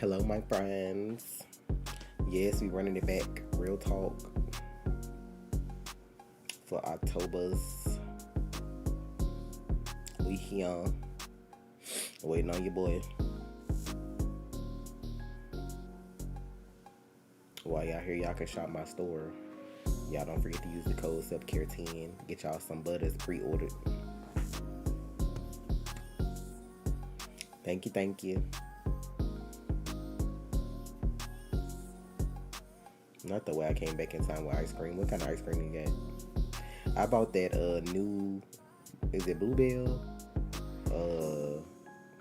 Hello, my friends. Yes, we running it back. Real talk for October's. We here waiting on your boy. While y'all here, y'all can shop my store. Y'all don't forget to use the code SELFCARE10. Get y'all some butters pre-ordered. Thank you, thank you. Not the way I came back in time with ice cream. What kind of ice cream you got? I bought that new, is it Bluebell?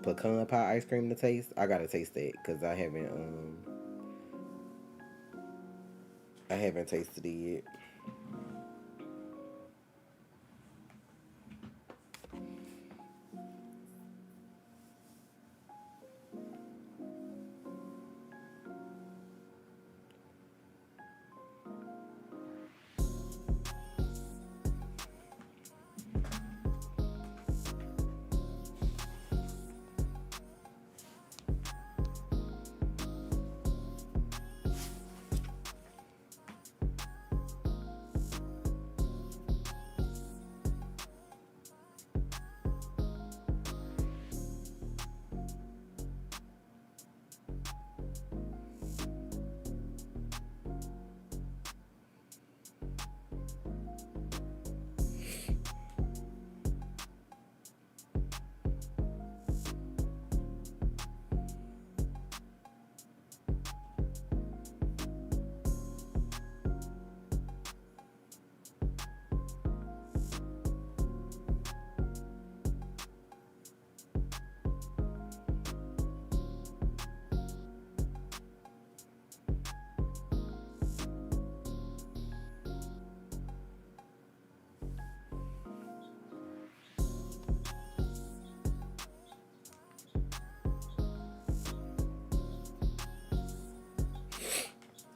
Pecan pie ice cream to taste. I gotta taste that because I haven't tasted it yet.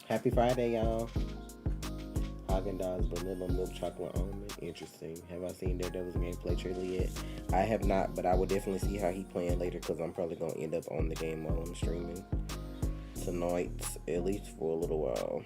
Happy Friday, y'all. Haagen-Dazs vanilla milk chocolate almond. Interesting. Have I seen Daredevil's gameplay trailer yet? I have not, but I will definitely see how he playing later because I'm probably gonna end up on the game while I'm streaming tonight, at least for a little while.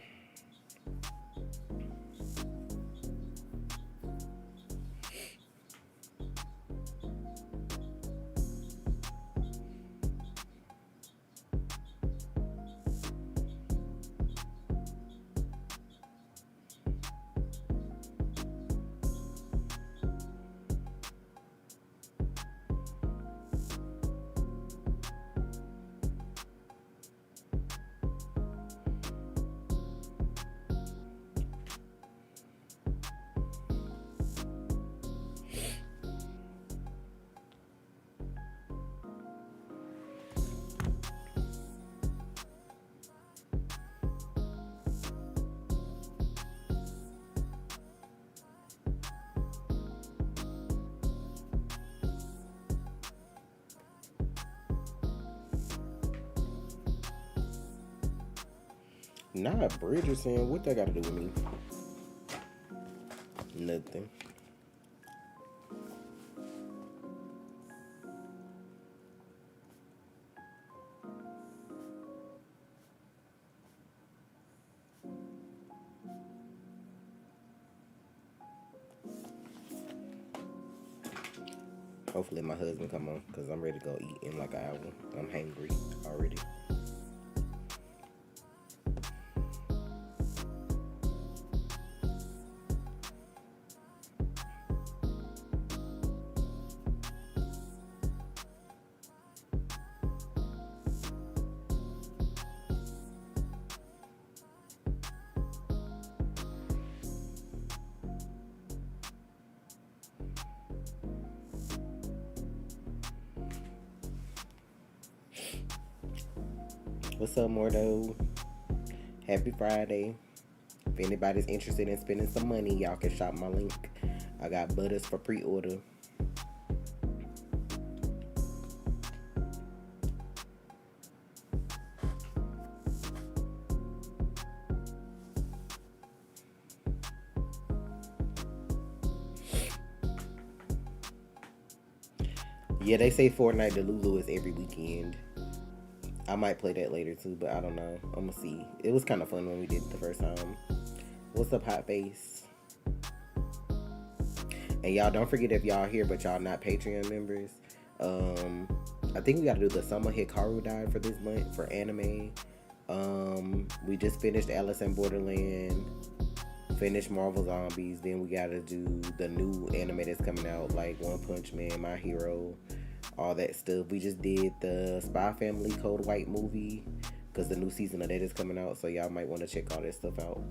Not Bridgerton. What that got to do with me? Nothing. Hopefully my husband come on because I'm ready to go eat in like an hour. I'm hungry already. What's up, Mordo? Happy Friday. If anybody's interested in spending some money, y'all can shop my link. I got butters for pre-order. Yeah, they say Fortnite Delulu is every weekend. I might play that later too, but I don't know. I'm gonna see. It was kind of fun when we did it the first time. What's up, Hot Face? And y'all don't forget, if y'all here but y'all not Patreon members, I think we gotta do the Summer Hikaru died for this month for anime. We just finished Alice in Borderland, finished Marvel Zombies, then we gotta do the new anime that's coming out, like One Punch Man, My Hero, all that stuff. We just did the Spy Family Code White movie because the new season of that is coming out, so y'all might want to check all that stuff out.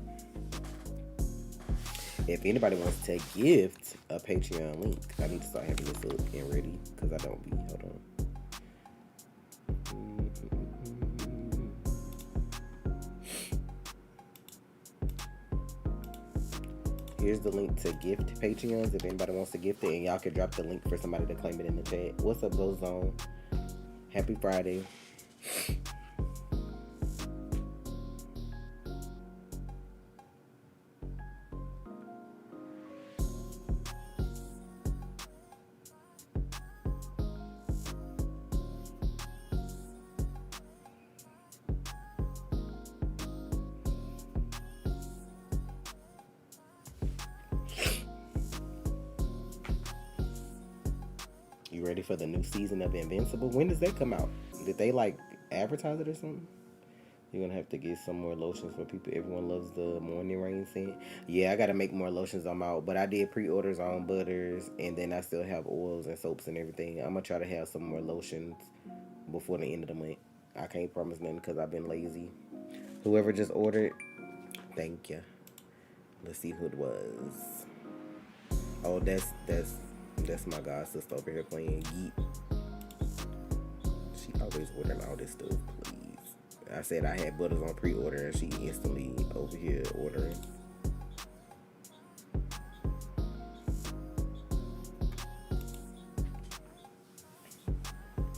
If anybody wants to gift a Patreon link, I need to start having this up and ready because I don't be. Hold on. Here's the link to gift Patreons if anybody wants to gift it, and y'all can drop the link for somebody to claim it in the chat. What's up, Goes On? Happy Friday. You ready for the new season of Invincible? When does that come out? Did they like advertise it or something? You're gonna have to get some more lotions for people. Everyone loves the Morning Rain scent. Yeah, I gotta make more lotions. I'm out, but I did pre-orders on butters, and then I still have oils and soaps and everything. I'm gonna try to have some more lotions before the end of the month. I can't promise nothing because I've been lazy. Whoever just ordered, thank you. Let's see who it was. Oh, that's my god sister over here playing Yeet. She always ordering all this stuff, please. I said I had butters on pre-order and she instantly over here ordering.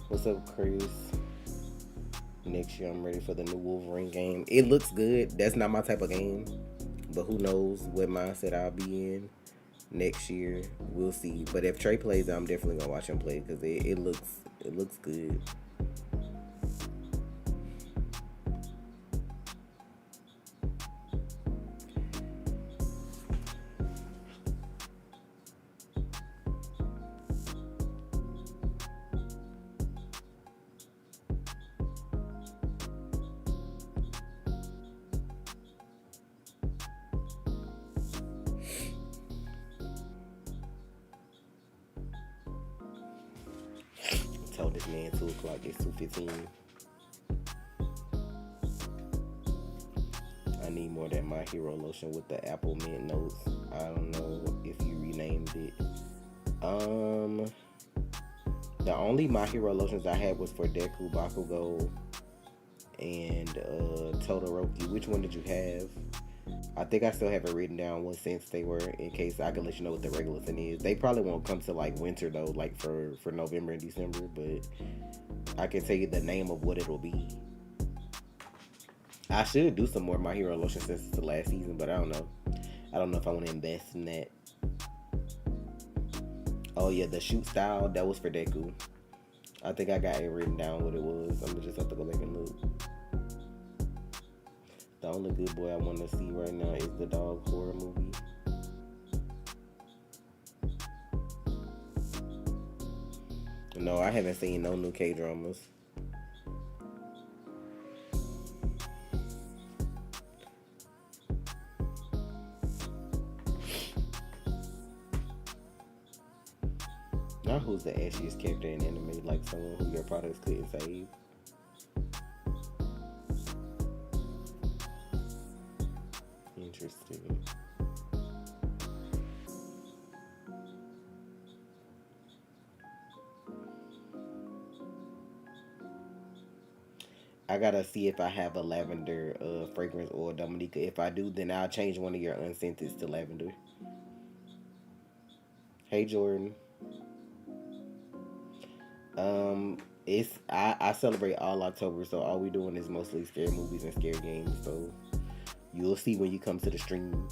What's up, Chris? Next year I'm ready for the new Wolverine game. It looks good. That's not my type of game, but who knows what mindset I'll be in next year. We'll see. But if Trey plays, I'm definitely gonna watch him play because it looks good. Told this man 2 o'clock, it's 2:15. I need more of that My Hero lotion with the apple mint notes. I don't know if you renamed it. The only My Hero lotions I had was for Deku, Bakugo, and Todoroki. Which one did you have? I think I still have it written down what scents they were in case I can let you know what the regular scent is. They probably won't come to like winter though, like for November and December, but I can tell you the name of what it'll be. I should do some more My Hero lotion since it's the last season, but I don't know. I don't know if I want to invest in that. Oh yeah, the shoot style, that was for Deku. I think I got it written down what it was. I'm gonna just have to go back and look. The only good boy I want to see right now is the dog horror movie. No, I haven't seen no new K-dramas. Now who's the ashiest character in anime? Like someone who your products couldn't save? Interesting. I gotta see if I have a lavender fragrance oil, Dominica. If I do, then I'll change one of your unscented to lavender. Hey, Jordan. I celebrate all October, so all we doing is mostly scary movies and scary games. So you'll see when you come to the stream.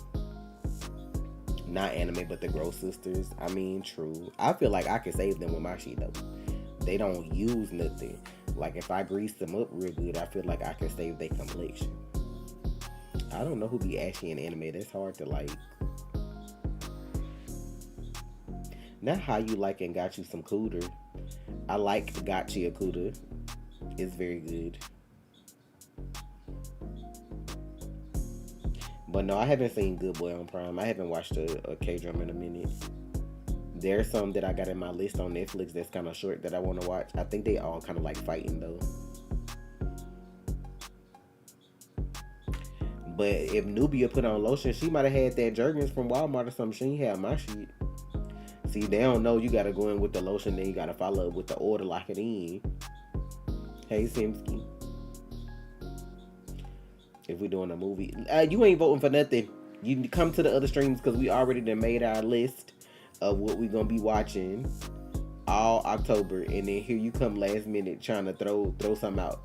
Not anime, but the Gross Sisters. I mean, true. I feel like I can save them with my shit though. they don't use nothing. Like if I grease them up real good, I feel like I can save their complexion. I don't know who be ashy in anime. That's hard to like. Not how you like and got you some cooter. I like Gotchi Akuda. It's very good. But no, I haven't seen Good Boy on Prime. I haven't watched a K-drama in a minute. There's some that I got in my list on Netflix that's kind of short that I want to watch. I think they all kind of like fighting though. But if Nubia put on lotion, she might have had that Jergens from Walmart or something. She ain't had my shit. See, they don't know you gotta go in with the lotion, then you gotta follow up with the order, lock it in. Hey, Simski. If we doing a movie, you ain't voting for nothing. You come to the other streams because we already done made our list of what we gonna be watching all October, and then here you come last minute trying to throw something out.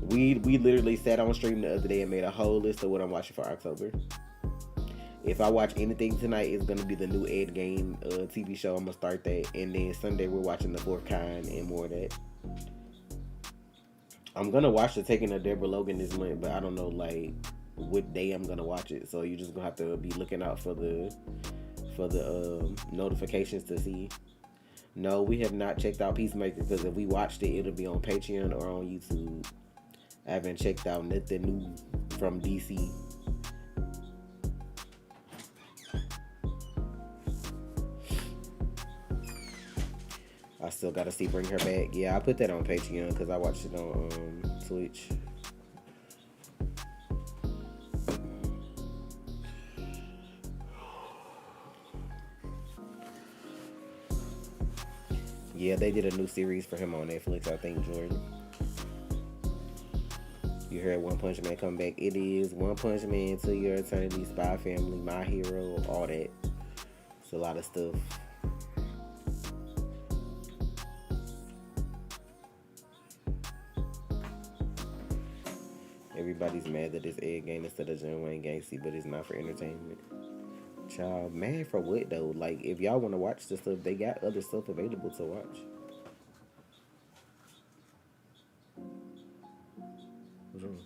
We literally sat on stream the other day and made a whole list of what I'm watching for October. If I watch anything tonight, it's gonna be the new Ed Gein TV show. I'm gonna start that, and then Sunday we're watching The Fourth Kind and more of that. I'm gonna watch The Taking of Deborah Logan this month, but I don't know like what day I'm gonna watch it. So you just gonna have to be looking out for the notifications to see. No, we have not checked out Peacemaker because if we watched it, it'll be on Patreon or on YouTube. I haven't checked out nothing new from DC. I still gotta see Bring Her Back. Yeah, I put that on Patreon because I watched it on Twitch. Yeah, they did a new series for him on Netflix, I think, Jordan. You heard One Punch Man come back. It is One Punch Man, To Your Eternity, Spy Family, My Hero, all that. It's a lot of stuff. Everybody's mad that it's Ed Gein instead of John Wayne Gacy, but it's not for entertainment. Child, mad for what though? Like, if y'all want to watch the stuff, they got other stuff available to watch. What's wrong?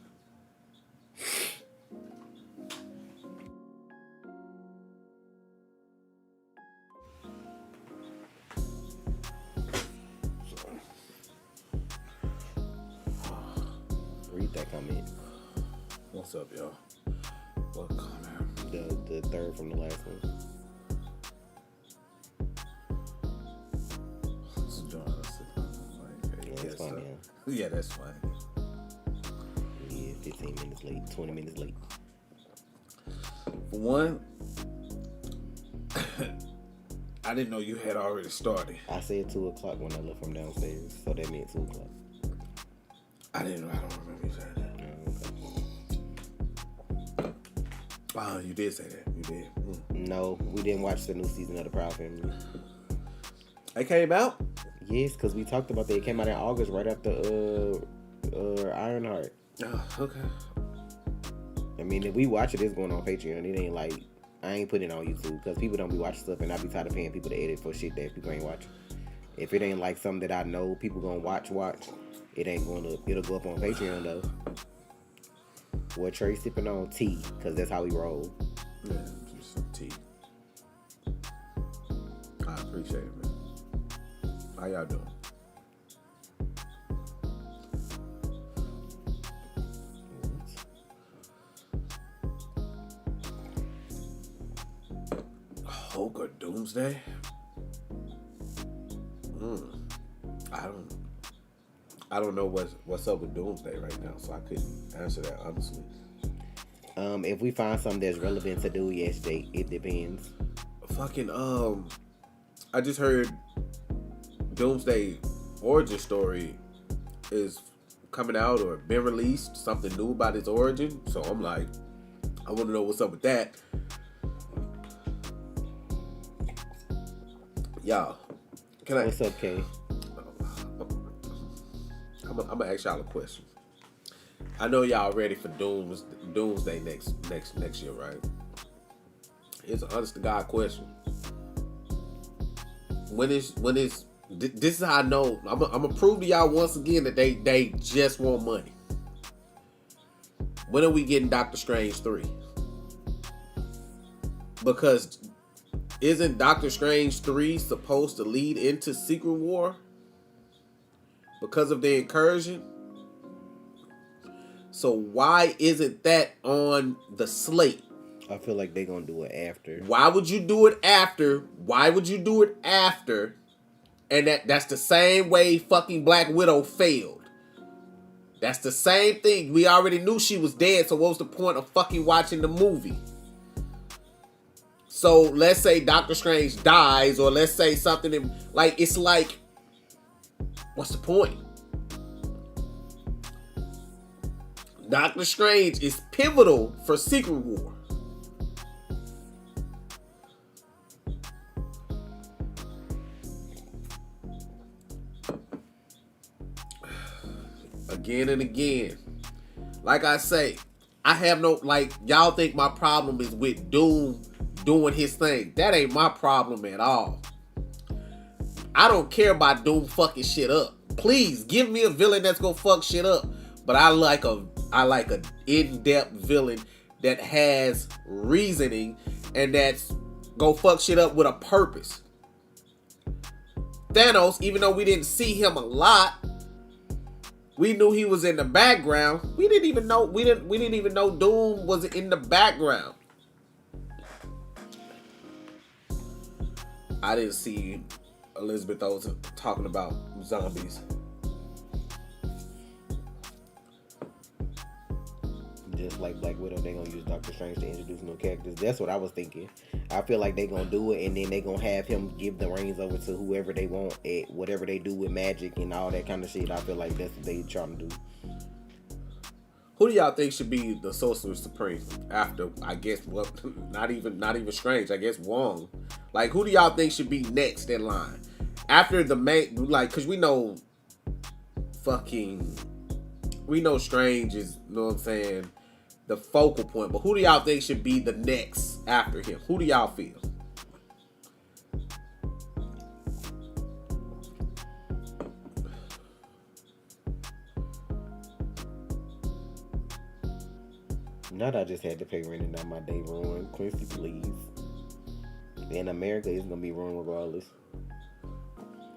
Read that comment. What's up, y'all? What comment? The third from the last one. That's funny, huh? Yeah, that's funny. Yeah, 15 minutes late, 20 minutes late. For one, I didn't know you had already started. I said 2 o'clock when I left from downstairs, so that meant 2 o'clock. I don't remember you saying that. Oh, you did say that. You did. No, we didn't watch the new season of The Proud Family. It came out? Yes, because we talked about that. It came out in August, right after Ironheart. Oh, okay. I mean, if we watch it, it's going on Patreon. It ain't like, I ain't putting it on YouTube because people don't be watching stuff, and I be tired of paying people to edit for shit that people ain't watching. If it ain't like something that I know people gonna watch, it ain't gonna, it'll go up on Patreon though. What Trey sipping on? Tea, because that's how we roll. Yeah, just some tea. I appreciate it, man. How y'all doing? Hulk or Doomsday? I don't know what's up with Doomsday right now, so I couldn't answer that honestly. If we find something that's relevant to do, yes, Jake, it depends. Fucking I just heard Doomsday origin story is coming out or been released, something new about his origin. So I'm like, I want to know what's up with that. Y'all, What's up, Kay? I'm gonna ask y'all a question. I know y'all ready for Doomsday next year, right? It's an honest to God question. When is This is how I know. I'm gonna prove to y'all once again that they just want money. When are we getting Doctor Strange 3? Because isn't Doctor Strange 3 supposed to lead into Secret War? Because of the incursion? So why isn't that on the slate? I feel like they're gonna do it after. Why would you do it after? Why would you do it after? And that's the same way fucking Black Widow failed. That's the same thing. We already knew she was dead, so what was the point of fucking watching the movie? So let's say Doctor Strange dies, or let's say something it's like, what's the point? Doctor Strange is pivotal for Secret War. Again and again. Like I say, I have no, y'all think my problem is with Doom doing his thing. That ain't my problem at all. I don't care about Doom fucking shit up. Please, give me a villain that's gonna fuck shit up. But I like a in-depth villain that has reasoning and that's gonna fuck shit up with a purpose. Thanos, even though we didn't see him a lot, we knew he was in the background. We didn't even know Doom was in the background. I didn't see Elizabeth Olsen talking about zombies. Just like Black Widow, they gonna use Doctor Strange to introduce new characters. That's what I was thinking. I feel like they gonna do it, and then they gonna have him give the reins over to whoever they want at whatever they do with magic and all that kind of shit. I feel like that's what they trying to do. Who do y'all think should be the Sorcerer Supreme after? I guess not even Strange. I guess Wong. Like, who do y'all think should be next in line after the main? Because we know Strange is, you know what I'm saying, the focal point. But who do y'all think should be the next after him? Who do y'all feel? Not I just had to pay rent and now my day ruined. Quincy, please. In America, it's gonna be ruined regardless.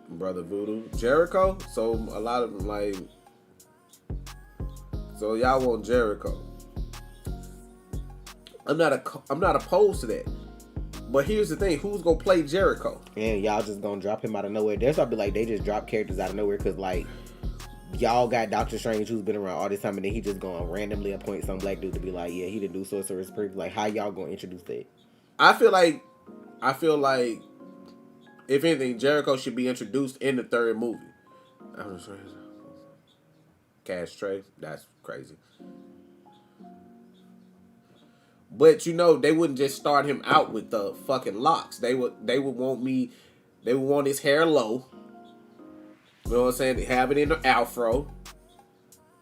Brother Voodoo, Jericho. So a lot of them so y'all want Jericho. I'm not opposed to that. But here's the thing: who's gonna play Jericho? And y'all just gonna drop him out of nowhere. That's why I be like, they just drop characters out of nowhere because y'all got Doctor Strange who's been around all this time, and then he just gonna randomly appoint some black dude to be like, yeah, he didn't do Sorcerer Supreme. Like, how y'all gonna introduce that? I feel like if anything, Jericho should be introduced in the third movie. Cash Trey, that's crazy. But they wouldn't just start him out with the fucking locks. They would want his hair low. You know what I'm saying? They have it in the afro.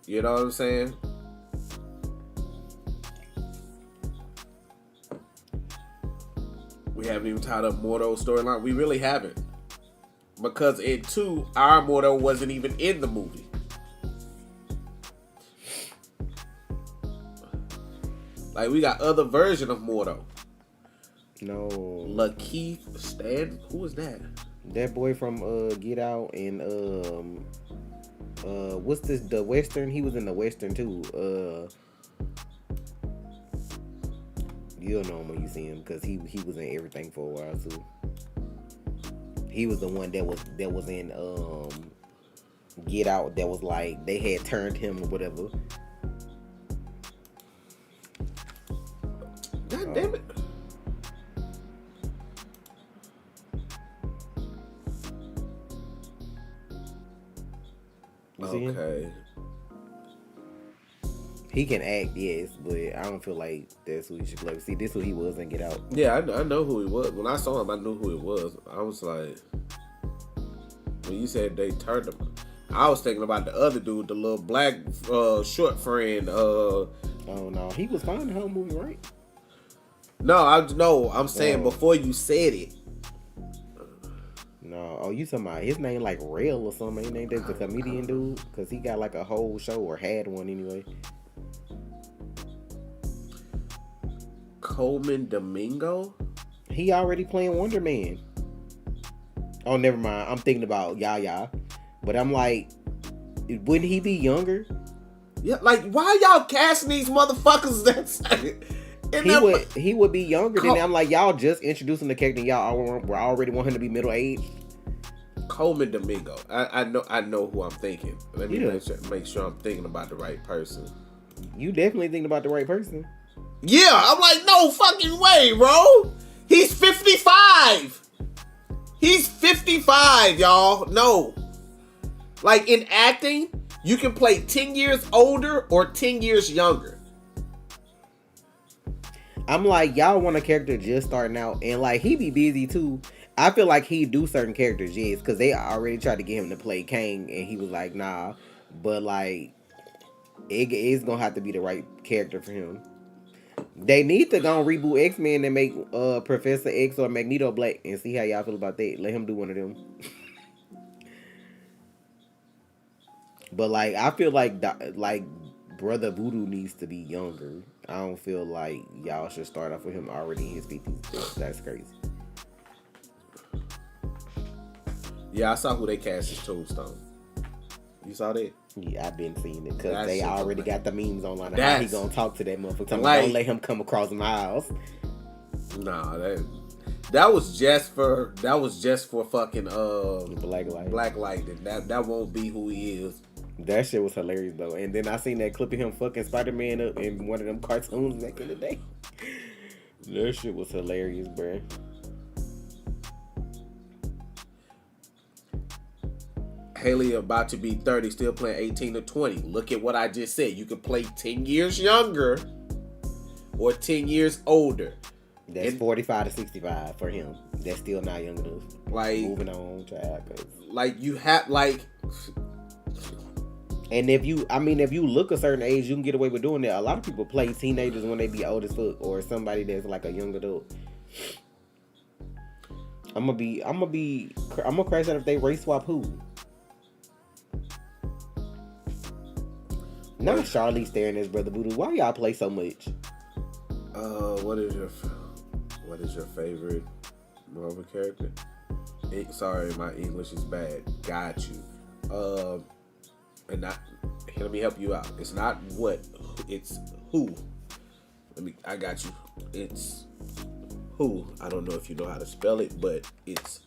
You know what I'm saying? We haven't even tied up Mordo's storyline. We really haven't. Because in 2, our Mordo wasn't even in the movie. We got other version of Mordo. No. Lakeith Stan? Who was that? That boy from Get Out and what's this? The Western. He was in the Western too. You'll know him when you see him because he was in everything for a while too. He was the one that was in Get Out. That was like they had turned him or whatever. God damn it. Okay. He can act, yes, but I don't feel like that's who he should play. See, this who he was in Get Out. Yeah, I know who he was. When I saw him, I knew who it was. I was like, when you said they turned him, I was thinking about the other dude, the little black short friend. Oh no, he was fine in the whole movie, right? No, I'm saying before you said it. No, oh, you talking about his name like Rail or something? His name that's the comedian dude, because he got like a whole show or had one anyway. Coleman Domingo. He already playing Wonder Man. Oh, never mind. I'm thinking about Yaya, but I'm like, wouldn't he be younger? Yeah, like why y'all casting these motherfuckers? He would be younger than. I'm like, y'all just introducing the character. Y'all were already want him to be middle aged. Coleman Domingo. I know who I'm thinking. Let me make sure I'm thinking about the right person. You definitely thinking about the right person. Yeah, I'm like, no fucking way, bro. He's 55. He's 55, y'all. No. Like in acting, you can play 10 years older or 10 years younger. I'm like, y'all want a character just starting out, and like he be busy too. I feel like he do certain characters, yes, because they already tried to get him to play Kang, and he was like, nah. But like, it's gonna have to be the right character for him. They need to go and reboot X-Men and make Professor X or Magneto black and see how y'all feel about that. Let him do one of them. But like, I feel like Brother Voodoo needs to be younger. I don't feel like y'all should start off with him already in his 50s. That's crazy. Yeah, I saw who they cast as Tombstone. You saw that? Yeah, I've been seeing it because they already got the memes online. How he gonna talk to that motherfucker? Like, don't let him come across my house. Nah, that was just for fucking Black Light. Black Light. That won't be who he is. That shit was hilarious though. And then I seen that clip of him fucking Spider-Man up in one of them cartoons back in the day. That shit was hilarious, bruh. Haley about to be 30, still playing 18 to 20. Look at what I just said. You can play 10 years younger or 10 years older. That's 45 to 65 for him. That's still not young enough. Like, moving on, child. Like, you have, like... And if you look a certain age, you can get away with doing that. A lot of people play teenagers when they be old as fuck, or somebody that's like a young adult. I'm gonna crash out if they race swap who. Not Charlize Theron as Brother Voodoo. Why y'all play so much? What is your favorite Marvel character? Sorry, my English is bad. Got you. And not, let me help you out. It's not what, it's who. I got you. It's who. I don't know if you know how to spell it, but it's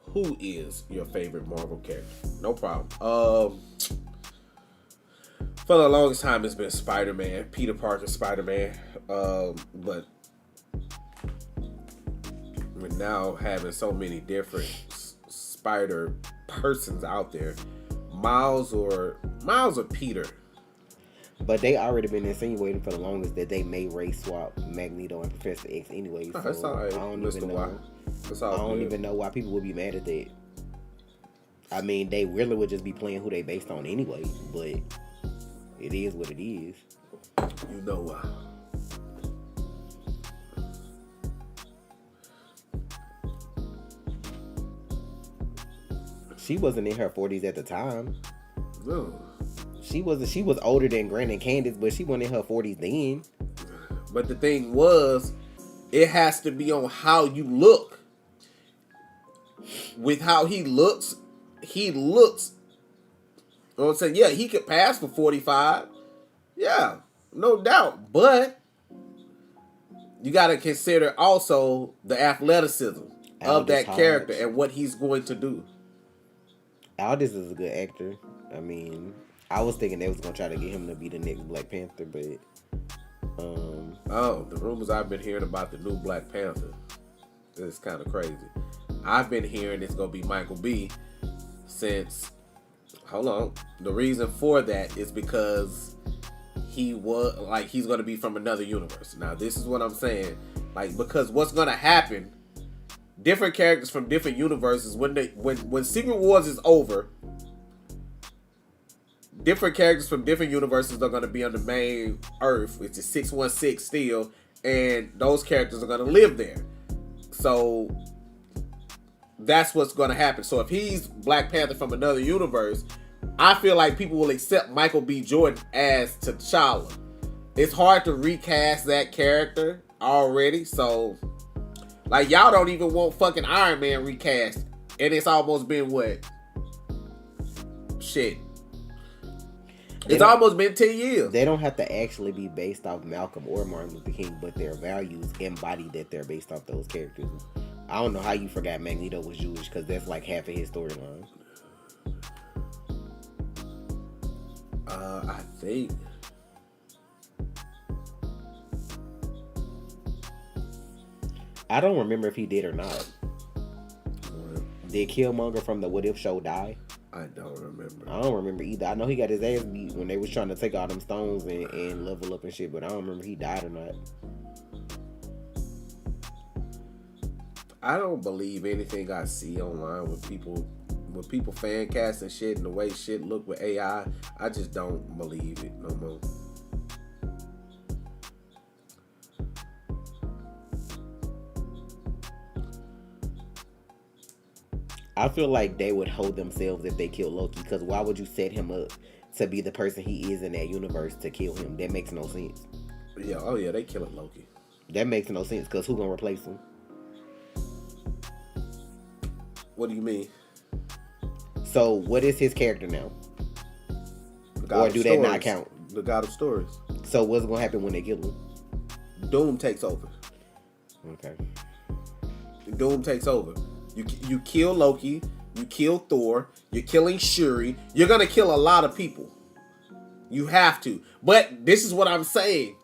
who is your favorite Marvel character. No problem. For the longest time, it's been Spider-Man, Peter Parker, Spider-Man. But we're now having so many different Spider persons out there. Miles or Peter. But they already been insinuating for the longest that they may race swap Magneto and Professor X anyway. So that's all right. I don't even know why people would be mad at that. I mean, they really would just be playing who they based on anyway. But it is what it is. You know why. She wasn't in her 40s at the time. No. She was older than Granny and Candace, but she wasn't in her 40s then. But the thing was, it has to be on how you look. With how he looks. You know what I'm saying? Yeah, he could pass for 45. Yeah, no doubt. But you got to consider also the athleticism of that character and what he's going to do. Aldis is a good actor. I mean, I was thinking they was gonna try to get him to be the next Black Panther, but the rumors I've been hearing about the new Black Panther is kind of crazy. I've been hearing it's gonna be Michael B. Since, hold on, the reason for that is because he's gonna be from another universe. Now this is what I'm saying, because what's gonna happen? Different characters from different universes. When Secret Wars is over, different characters from different universes are going to be on the main Earth, which is 616 still, and those characters are going to live there. So that's what's going to happen. So if he's Black Panther from another universe, I feel like people will accept Michael B. Jordan as T'Challa. It's hard to recast that character already. So, like, y'all don't even want fucking Iron Man recast. And it's almost been what? Shit. It's almost been 10 years. They don't have to actually be based off Malcolm or Martin Luther King, but their values embody that they're based off those characters. I don't know how you forgot Magneto was Jewish, because that's like half of his storyline. I think. I don't remember if he did or not. Did Killmonger from the What If show die? I don't remember. I don't remember either. I know he got his ass beat when they was trying to take all them stones and level up and shit, but I don't remember if he died or not. I don't believe anything I see online with people fan casting shit and the way shit look with AI. I just don't believe it no more. I feel like they would hold themselves if they kill Loki, because why would you set him up to be the person he is in that universe to kill him? That makes no sense. Yeah, oh yeah, they killing Loki. That makes no sense, because who gonna replace him? What do you mean? So what is his character now? Or do that not count? The God of Stories. So what's gonna happen when they kill him? Doom takes over. Okay. Doom takes over. You kill Loki, you kill Thor, you're killing Shuri, you're gonna kill a lot of people. You have to. But this is what I'm saying.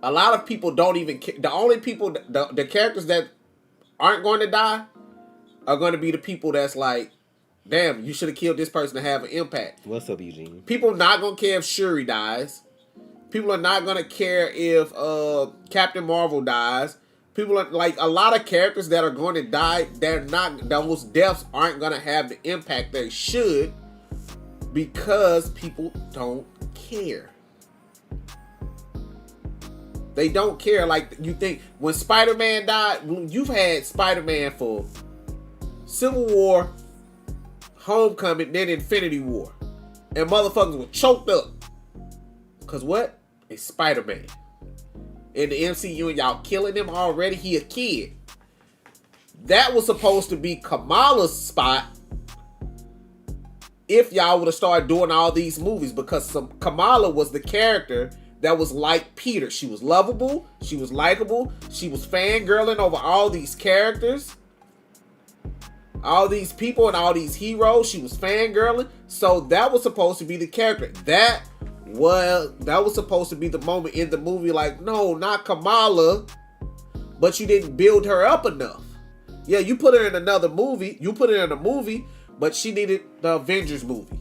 A lot of people don't even care. The only people, the characters that aren't going to die are going to be the people that's like, damn, you should have killed this person to have an impact. What's up, Eugene? People not going to care if Shuri dies. People are not going to care if Captain Marvel dies. People are like, a lot of characters that are going to die, those deaths aren't going to have the impact they should, because people don't care. They don't care. Like, you think when Spider-Man died, you've had Spider-Man for Civil War, Homecoming, then Infinity War, and motherfuckers were choked up. Cause what? It's Spider-Man. In the MCU, and y'all killing him already. He a kid. That was supposed to be Kamala's spot if y'all would have started doing all these movies, because Kamala was the character that was like Peter. She was lovable. She was likable. She was fangirling over all these characters, all these people and all these heroes. She was fangirling. So that was supposed to be the character. That was supposed to be the moment in the movie, like, no, not Kamala, but you didn't build her up enough. Yeah, you put her in another movie. You put her in a movie, but she needed the Avengers movie.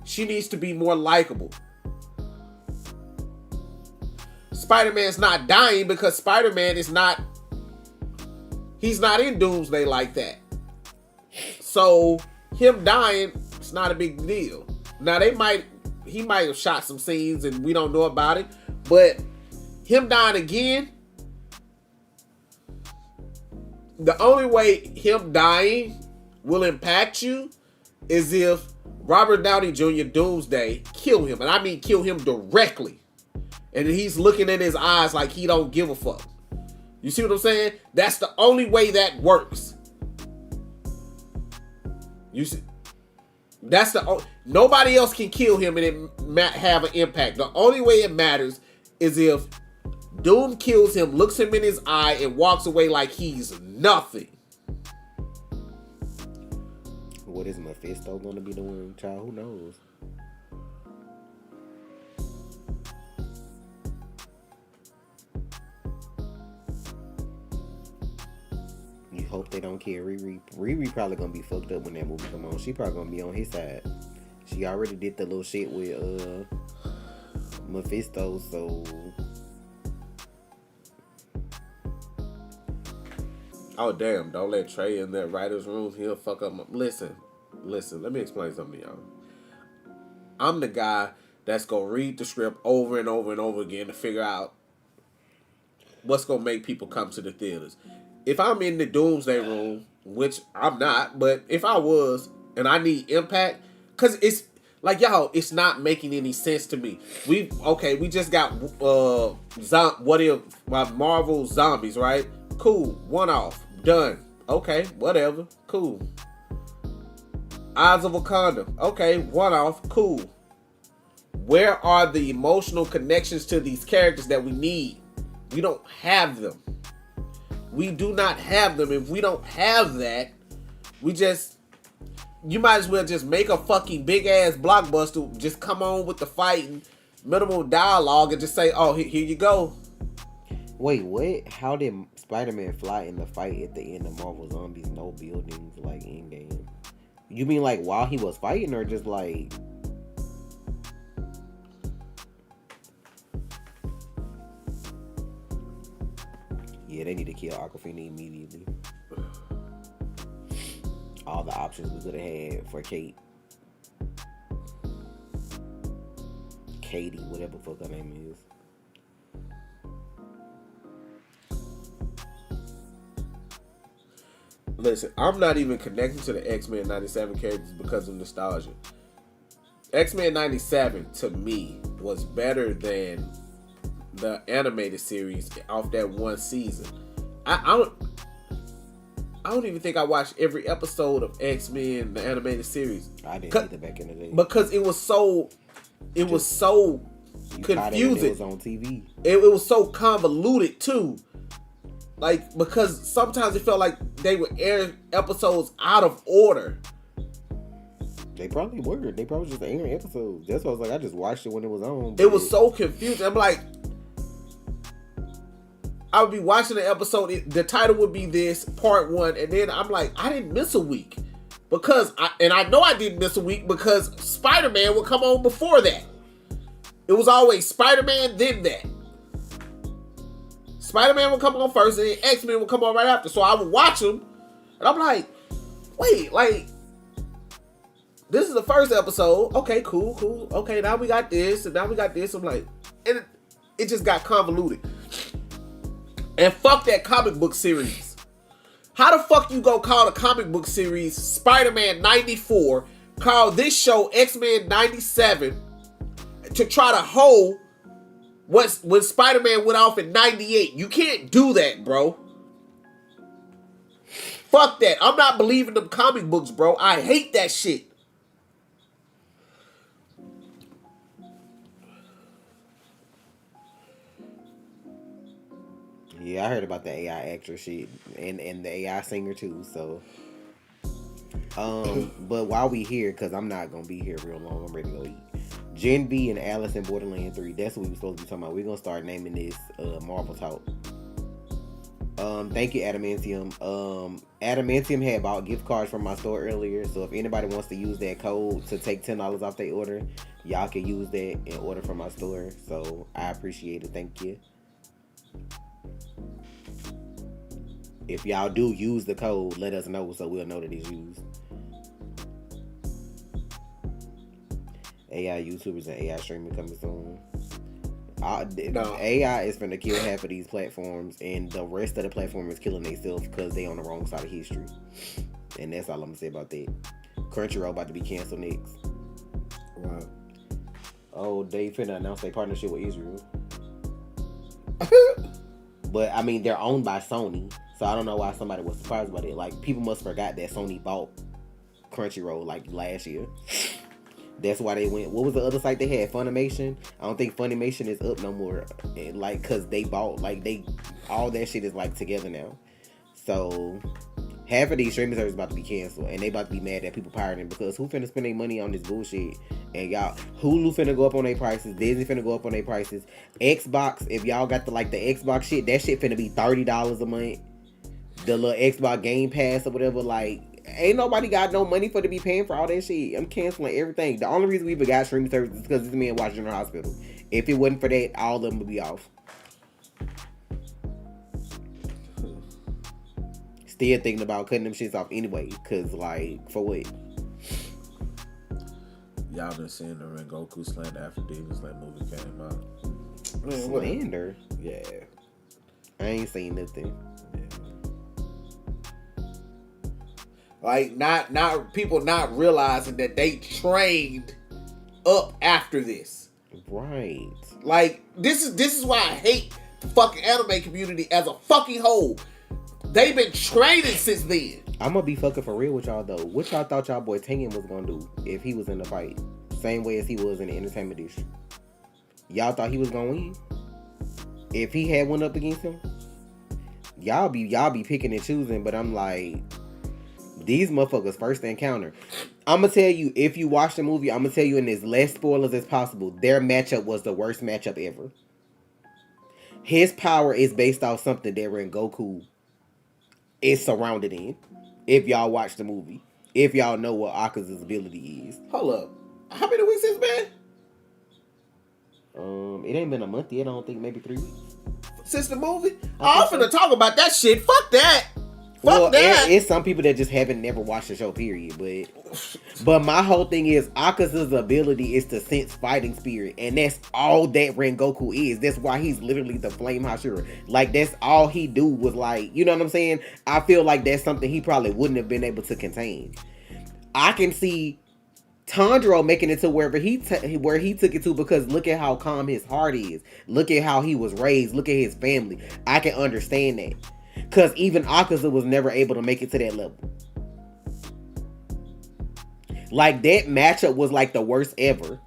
She needs to be more likable. Spider-Man's not dying because Spider-Man is not, he's not in Doomsday like that. So him dying, it's not a big deal. Now he might have shot some scenes and we don't know about it, but him dying again, the only way him dying will impact you is if Robert Downey Jr. Doomsday kill him, and I mean kill him directly, and he's looking in his eyes like he don't give a fuck. You see what I'm saying? That's the only way that works. You see, that's nobody else can kill him and it have an impact. The only way it matters is if Doom kills him, looks him in his eye, and walks away like he's nothing. What is Mephisto going to be doing, child? Who knows? You hope they don't kill Riri. Riri probably going to be fucked up when that movie come on. She probably going to be on his side. She already did the little shit with Mephisto, so... Oh, damn. Don't let Trey in that writer's room. He'll fuck up Listen. Let me explain something to y'all. I'm the guy that's going to read the script over and over and over again to figure out what's going to make people come to the theaters. If I'm in the Doomsday room which I'm not, but if I was and I need impact, because it's like, y'all, it's not making any sense to me. We just got what if Marvel Zombies, right? Cool, one off, done. Okay, whatever, cool. Eyes of Wakanda, okay, one off, cool. Where are the emotional connections to these characters that we need? We don't have them. We do not have them. If we don't have that, you might as well just make a fucking big ass blockbuster. Just come on with the fighting, minimal dialogue, and just say, "Oh, here you go." Wait, what? How did Spider-Man fly in the fight at the end of Marvel Zombies? No buildings, like in game. You mean like while he was fighting, or just like? Yeah, they need to kill Awkwafina immediately. All the options we could have had for Katie, whatever the fuck her name is. Listen, I'm not even connecting to the X-Men 97 characters because of nostalgia. X-Men 97 to me was better than the animated series off that one season. I don't even think I watched every episode of X-Men the animated series. I didn't either back in the day because it was so confusing. It was on TV. It was so convoluted too. Like, because sometimes it felt like they would air episodes out of order. They probably were. They probably just airing episodes. That's why I was like, I just watched it when it was on. It was so confusing. I'm like, I would be watching the episode. The title would be this, part 1. And then I'm like, I didn't miss a week. I know I didn't miss a week because Spider-Man would come on before that. It was always Spider-Man, then that. Spider-Man would come on first, and then X-Men would come on right after. So I would watch them, and I'm like, wait, like, this is the first episode. Okay, cool. Okay, now we got this, and now we got this. I'm like, and it just got convoluted. And fuck that comic book series. How the fuck you go call the comic book series Spider-Man 94, call this show X-Men 97, to try to hold when Spider-Man went off in 98. You can't do that, bro. Fuck that. I'm not believing them comic books, bro. I hate that shit. Yeah, I heard about the AI actor shit and the AI singer too. So, but while we here, cause I'm not gonna be here real long. I'm ready to go eat. Gen V and Alice in Borderland 3. That's what we were supposed to be talking about. We're gonna start naming this Marvel Talk. Thank you, Adamantium. Adamantium had bought gift cards from my store earlier, so if anybody wants to use that code to take $10 off their order, y'all can use that and order from my store. So I appreciate it. Thank you. If y'all do use the code, let us know so we'll know that it's used. AI YouTubers and AI streaming coming soon. AI is finna kill half of these platforms, and the rest of the platform is killing themselves because they on the wrong side of history. And that's all I'm gonna say about that. Crunchyroll about to be canceled next. Wow. Oh, they finna announce their partnership with Israel. But I mean, they're owned by Sony, so I don't know why somebody was surprised about it. Like, people must forgot that Sony bought Crunchyroll like last year. That's why they went. What was the other site they had? Funimation. I don't think Funimation is up no more. And like, cause they bought all that shit is like together now. So half of these streaming services about to be canceled, and they about to be mad that people pirating because who finna spend their money on this bullshit? And y'all, Hulu finna go up on their prices. Disney finna go up on their prices. Xbox, if y'all got the Xbox shit, that shit finna be $30 a month. The little Xbox Game Pass or whatever, like. Ain't nobody got no money for to be paying for all that shit. I'm canceling everything. The only reason we even got streaming services is because this man watched General Hospital. If it wasn't for that, all of them would be off. Still thinking about cutting them shits off anyway. Cause like, for what? Y'all been seeing the Rengoku slander after Demon Slayer movie came out. Slander? Yeah. I ain't seen nothing. Like not people not realizing that they trained up after this. Right. Like this is why I hate the fucking anime community as a fucking whole. They've been training since then. I'm gonna be fucking for real with y'all though. What y'all thought y'all boy Tengen was gonna do if he was in the fight? Same way as he was in the entertainment district. Y'all thought he was gonna win? If he had went up against him? Y'all be picking and choosing, but I'm like, these motherfuckers first encounter. I'm gonna tell you, if you watch the movie, I'm gonna tell you in as less spoilers as possible, their matchup was the worst matchup ever. His power is based off something that Rengoku is surrounded in. If y'all watch the movie, if y'all know what Akaza's ability is. Hold up. How many weeks it's been? It ain't been a month yet. I don't think, maybe 3 weeks. Since the movie? I'm finna talk about that shit. Fuck that. Well, it's some people that just haven't never watched the show, period. But my whole thing is Akaza's ability is to sense fighting spirit, and that's all that Rengoku is. That's why he's literally the Flame Hashira. Like, that's all he do was like, you know what I'm saying? I feel like that's something he probably wouldn't have been able to contain. I can see Tanjiro making it to wherever where he took it to, because look at how calm his heart is. Look at how he was raised. Look at his family. I can understand that. Because even Akaza was never able to make it to that level. Like, that matchup was like the worst ever.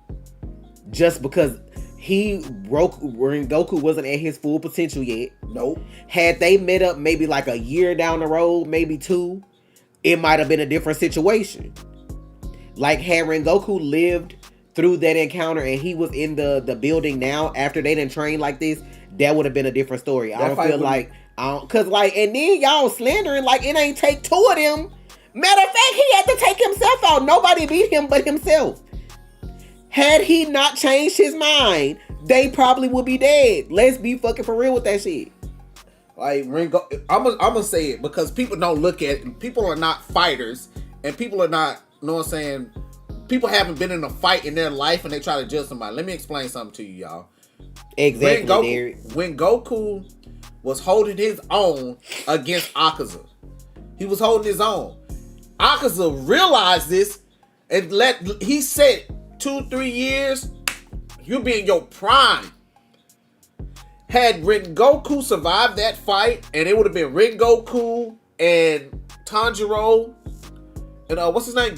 Just because Rengoku wasn't at his full potential yet. Nope. Had they met up maybe like a year down the road, maybe 2, it might have been a different situation. Like, had Rengoku lived through that encounter and he was in the building now after they didn't train like this, that would have been a different story. I don't feel like... Cause like, and then y'all slandering like it ain't take 2 of them. Matter of fact, he had to take himself out. Nobody beat him but himself. Had he not changed his mind, they probably would be dead. Let's be fucking for real with that shit. Like, Rengoku, I'm gonna say it because people don't look at it. People are not fighters, and people are not, you know what I'm saying? People haven't been in a fight in their life and they try to judge somebody. Let me explain something to you, y'all. Exactly. When Goku was holding his own against Akaza, he was holding his own. Akaza realized this and he said 2-3 years, you'll be in your prime. Had Rengoku survived that fight, and it would have been Rengoku and Tanjiro and what's his name?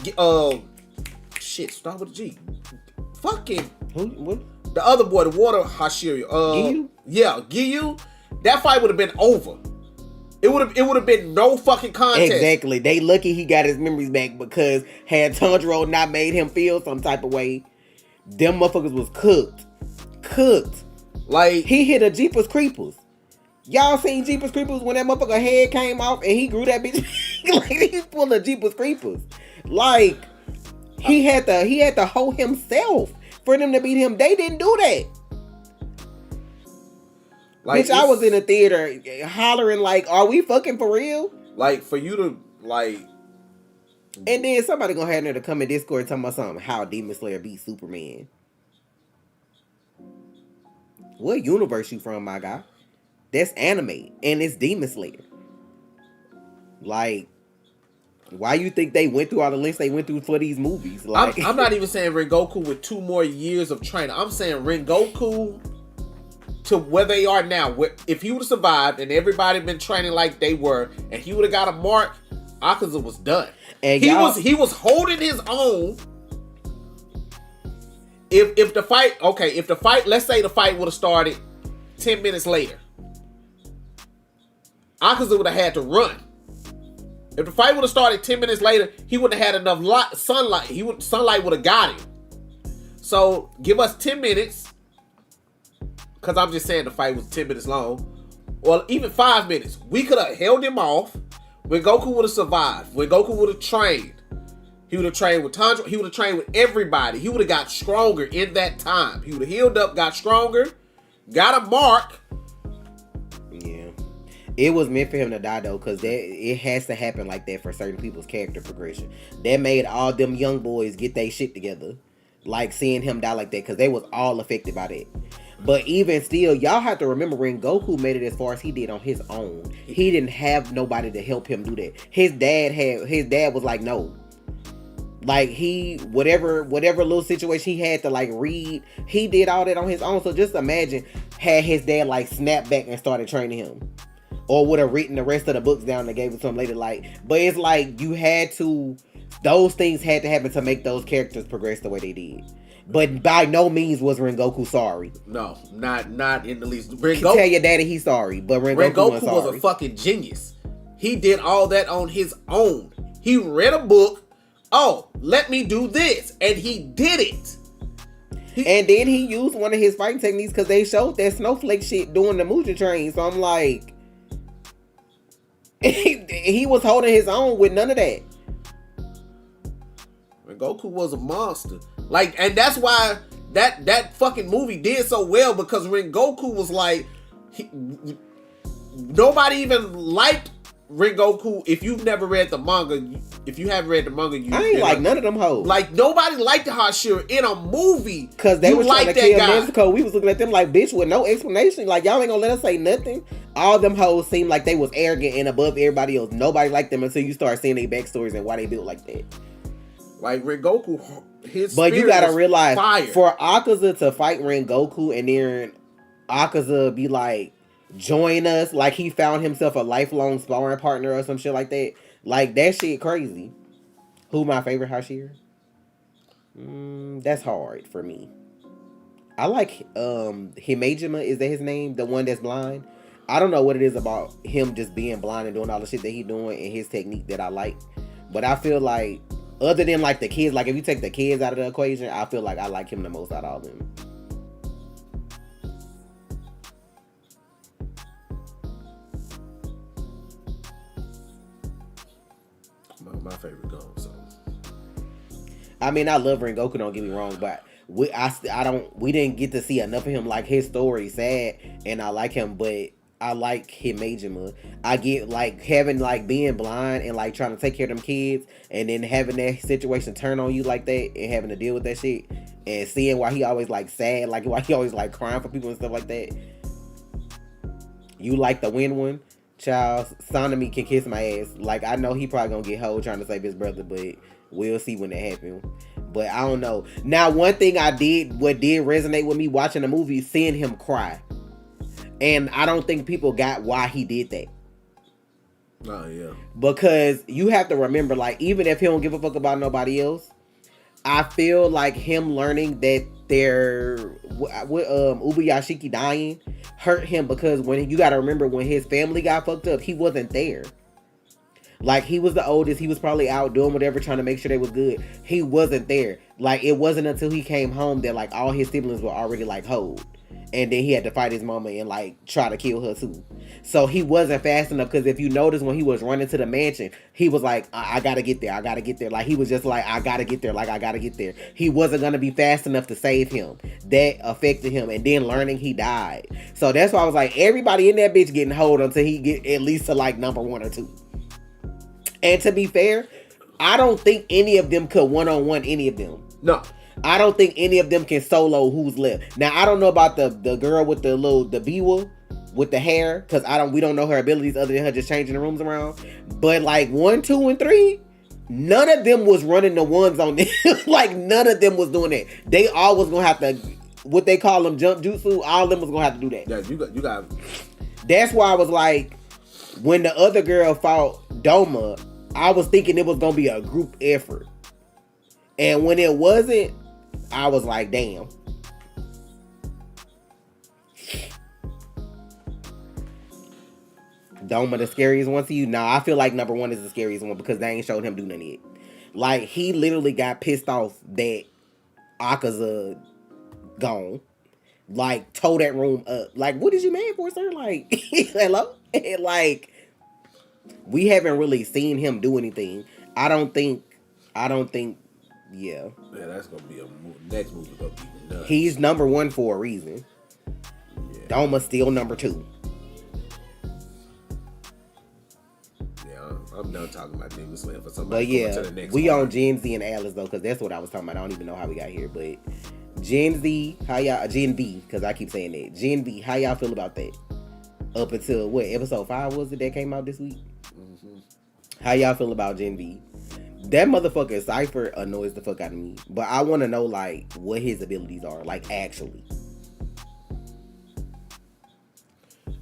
Start with a G. Fucking Who? What? the other boy, the water Hashira. Giyu? Yeah, Giyu. That fight would have been over. It would have been no fucking contest. Exactly. They lucky he got his memories back, because had Tanjiro not made him feel some type of way, them motherfuckers was cooked. Like, he hit a Jeepers Creepers. Y'all seen Jeepers Creepers when that motherfucker head came off and he grew that bitch? Like, he's full of Jeepers Creepers. Like, he had to hold himself for them to beat him. They didn't do that. Like, bitch, I was in a theater hollering like, are we fucking for real? Like, for you to, like... And then somebody gonna have there to come in Discord talking about something, how Demon Slayer beat Superman. What universe you from, my guy? That's anime, and it's Demon Slayer. Like, why you think they went through all the links they went through for these movies? Like, I'm not even saying Rengoku with 2 more years of training. I'm saying Rengoku to where they are now. If he would have survived and everybody been training like they were, and he would have got a mark, Akaza was done. And he was holding his own. If the fight, let's say the fight would have started 10 minutes later, Akaza would have had to run. If the fight would have started 10 minutes later, he wouldn't have had enough sunlight. Sunlight would have got him. So give us 10 minutes. Because I'm just saying the fight was 10 minutes long. Or even 5 minutes. We could have held him off. When Goku would have survived. When Goku would have trained. He would have trained with Tanjiro. He would have trained with everybody. He would have got stronger in that time. He would have healed up, got stronger, got a mark. Yeah. It was meant for him to die, though, because it has to happen like that for certain people's character progression. That made all them young boys get their shit together. Like, seeing him die like that, because they was all affected by that. But even still, y'all have to remember Rengoku made it as far as he did on his own. He didn't have nobody to help him do that. His dad was like, no. Like whatever little situation he had to like read, he did all that on his own. So just imagine had his dad like snapped back and started training him. Or would have written the rest of the books down and gave it to him later. Like, but it's like those things had to happen to make those characters progress the way they did. But by no means was Rengoku sorry. No, not in the least. Tell your daddy he's sorry, but Rengoku was a fucking genius. He did all that on his own. He read a book. Oh, let me do this, and he did it. And then he used one of his fighting techniques because they showed that snowflake shit doing the Mugen Train. So I'm like, he was holding his own with none of that. Rengoku was a monster. Like, and that's why that fucking movie did so well, because Rengoku was like, nobody even liked Rengoku. If you've never read the manga, if you haven't read the manga, I ain't like none of them hoes. Like, nobody liked the Hashira in a movie. Because they were trying to kill Nezuko. We was looking at them like, bitch, with no explanation. Like, y'all ain't gonna let us say nothing. All them hoes seemed like they was arrogant and above everybody else. Nobody liked them until you start seeing their backstories and why they built like that. Like, Rengoku, his but you gotta realize, fire. For Akaza to fight Rengoku and then Akaza be like, join us, like he found himself a lifelong sparring partner or some shit like that. Like, that shit crazy. Who my favorite Hashira? That's hard for me. I like Himejima, is that his name? The one that's blind? I don't know what it is about him just being blind and doing all the shit that he doing and his technique that I like. But I feel like, other than like the kids, like if you take the kids out of the equation, I feel like I like him the most out of all of them. My favorite gone, so. I mean, I love Rengoku, don't get me wrong, but we didn't get to see enough of him. Like, his story sad, and I like him, but I like Himejima. I get like having like being blind and like trying to take care of them kids, and then having that situation turn on you like that and having to deal with that shit, and seeing why he always like sad, like why he always like crying for people and stuff like that. You like the win one? Child, Sanemi can kiss my ass. Like, I know he probably gonna get hold trying to save his brother, but we'll see when that happens. But I don't know. Now, one thing what did resonate with me watching the movie, seeing him cry. And I don't think people got why he did that. Oh, yeah. Because you have to remember, like, even if he don't give a fuck about nobody else, I feel like him learning that Ubuyashiki dying hurt him, because when you gotta remember, when his family got fucked up, he wasn't there. Like, he was the oldest, he was probably out doing whatever, trying to make sure they was good. He wasn't there. Like, it wasn't until he came home that like all his siblings were already like hold. And then he had to fight his mama and like try to kill her too. So he wasn't fast enough, because if you notice when he was running to the mansion, he was like, I gotta get there. I gotta get there. Like, he was just like, I gotta get there. Like, I gotta get there. He wasn't gonna be fast enough to save him. That affected him. And then learning, he died. So that's why I was like, everybody in that bitch getting hold until he get at least to like number 1 or 2. And to be fair, I don't think any of them could one-on-one any of them. No. I don't think any of them can solo who's left. Now, I don't know about the girl with the Biwa with the hair, because we don't know her abilities other than her just changing the rooms around. But like 1, 2, and 3, none of them was running the ones on them. Like, none of them was doing that. They all was gonna have to, what they call them, jump jutsu. All of them was gonna have to do that. Yeah, you got. That's why I was like, when the other girl fought Doma, I was thinking it was gonna be a group effort, and when it wasn't, I was like, damn. Doma the scariest one to you? Nah, I feel like number 1 is the scariest one, because they ain't showed him do nothing yet. Like, he literally got pissed off that Akaza gone. Like, tore that room up. Like, what is you mad for, sir? Like, hello? Like, we haven't really seen him do anything. I don't think, yeah. Yeah, that's gonna be next movie gonna be nuts. He's number 1 for a reason. Yeah. Doma's still number 2. Yeah, I'm done talking about Demon Slayer for somebody. But yeah, to the next we part. on Gen Z and Alice though, because that's what I was talking about. I don't even know how we got here, but Gen Z, how y'all? Gen V, because I keep saying that. Gen V, how y'all feel about that? Up until what episode 5 was it that came out this week? Mm-hmm. How y'all feel about Gen V? That motherfucker Cypher annoys the fuck out of me. But I want to know like what his abilities are, like actually.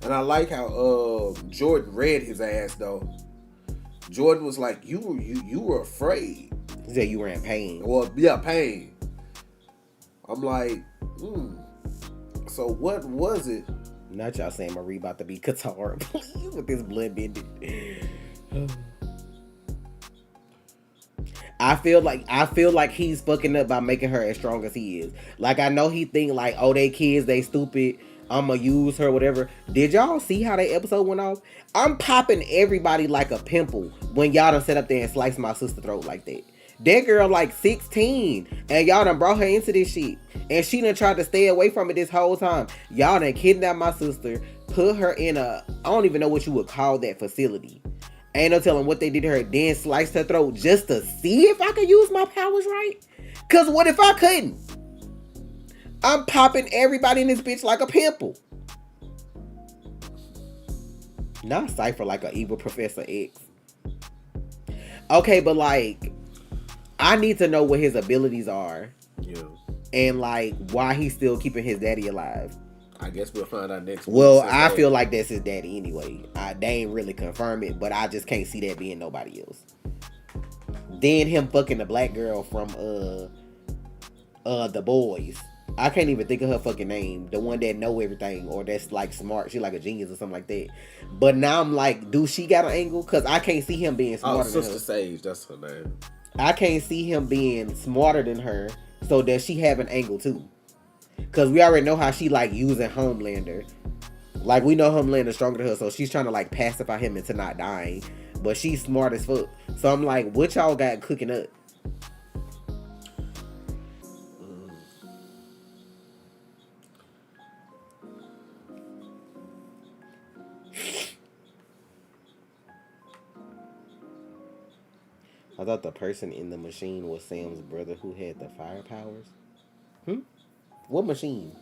And I like how Jordan read his ass though. Jordan was like, you were afraid. He said you were in pain. Well, yeah, pain. I'm like, so what was it? Not y'all saying Marie about to be Qatar, please, with this blood bending. I feel like he's fucking up by making her as strong as he is. Like I know he think like, oh, they kids, they stupid. I'ma use her, whatever. Did y'all see how that episode went off? I'm popping everybody like a pimple when y'all done set up there and slice my sister's throat like that. That girl like 16 and y'all done brought her into this shit. And she done tried to stay away from it this whole time. Y'all done kidnapped my sister, put her in a, I don't even know what you would call that facility. Ain't no telling what they did to her, then sliced her throat just to see if I could use my powers right. Cause what if I couldn't? I'm popping everybody in this bitch like a pimple. Not Cypher like an evil Professor X. Okay, but like, I need to know what his abilities are. Yeah. And like, why he's still keeping his daddy alive. I guess we'll find out next week. Well, I feel like that's his daddy anyway. They ain't really confirm it, but I just can't see that being nobody else. Then him fucking the black girl from The Boys. I can't even think of her fucking name. The one that know everything or that's like smart. She like a genius or something like that. But now I'm like, do she got an angle? Cause I can't see him being smarter than her. Sister Sage, that's her name. I can't see him being smarter than her. So does she have an angle too? Cause we already know how she like using Homelander. Like we know Homelander's stronger than her, so she's trying to like pacify him into not dying. But she's smart as fuck. So I'm like, what y'all got cooking up? I thought the person in the machine was Sam's brother who had the fire powers. What machine?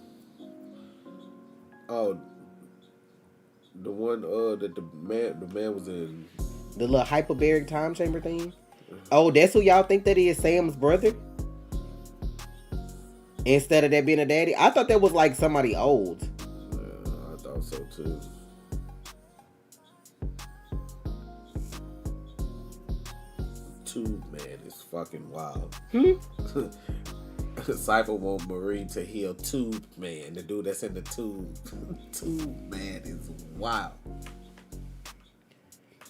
Oh, the one that the man was in. The little hyperbaric time chamber thing? Oh, that's who y'all think that is, Sam's brother? Instead of that being a daddy? I thought that was like somebody old. Yeah, I thought so too. Tube Man is fucking wild. Cypher want Marie to heal Tube Man, the dude that's in the tube. Tube Man is wild.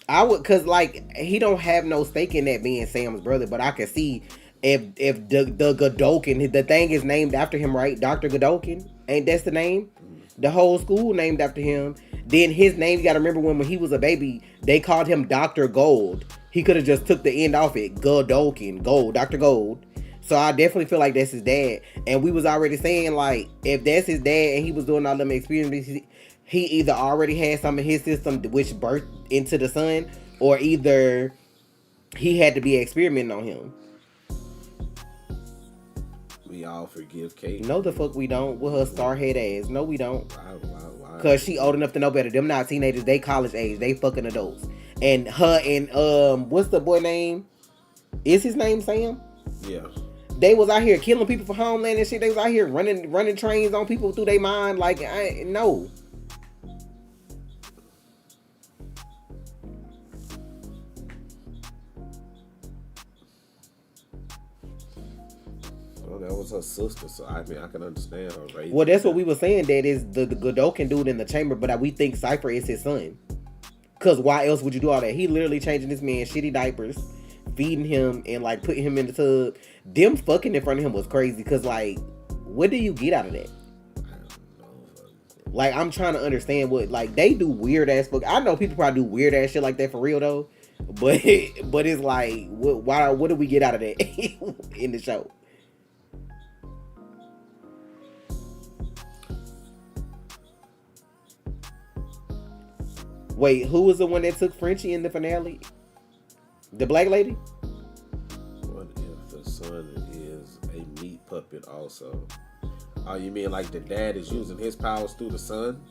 I would, cause like he don't have no stake in that being Sam's brother, but I can see if the Godokin, the thing is named after him, right? Dr. Godokin, ain't that's the name? The whole school named after him. Then his name, you gotta remember when he was a baby, they called him Dr. Gold. He could have just took the end off it, Godokin, Gold, Dr. Gold. So I definitely feel like that's his dad. And we was already saying like, if that's his dad and he was doing all them experiences, he either already had some in his system which birthed into the son, or either he had to be experimenting on him. We all forgive Kate. No, the fuck we don't. With her star-head ass. No, we don't. Why? Cause she old enough to know better. Them not teenagers. They college age. They fucking adults. And her and what's the boy name? Is his name Sam? Yeah. They was out here killing people for Homeland and shit. They was out here running trains on people through their mind. Like, no. Well, that was her sister, so I mean, I can understand her raising. Well, that's what we were saying. That is the Godokin dude in the chamber, but we think Cypher is his son. Cause why else would you do all that? He literally changing this man shitty diapers, feeding him, and like putting him in the tub. Them fucking in front of him was crazy. Cause like, what do you get out of that? I don't know. Like, I'm trying to understand what, like, they do weird ass fuck. I know people probably do weird ass shit like that for real though, but it's like, what do we get out of that in the show? Wait, who was the one that took Frenchie in the finale? The black lady? What if the son is a meat puppet also? Oh, you mean like the dad is using his powers through the son?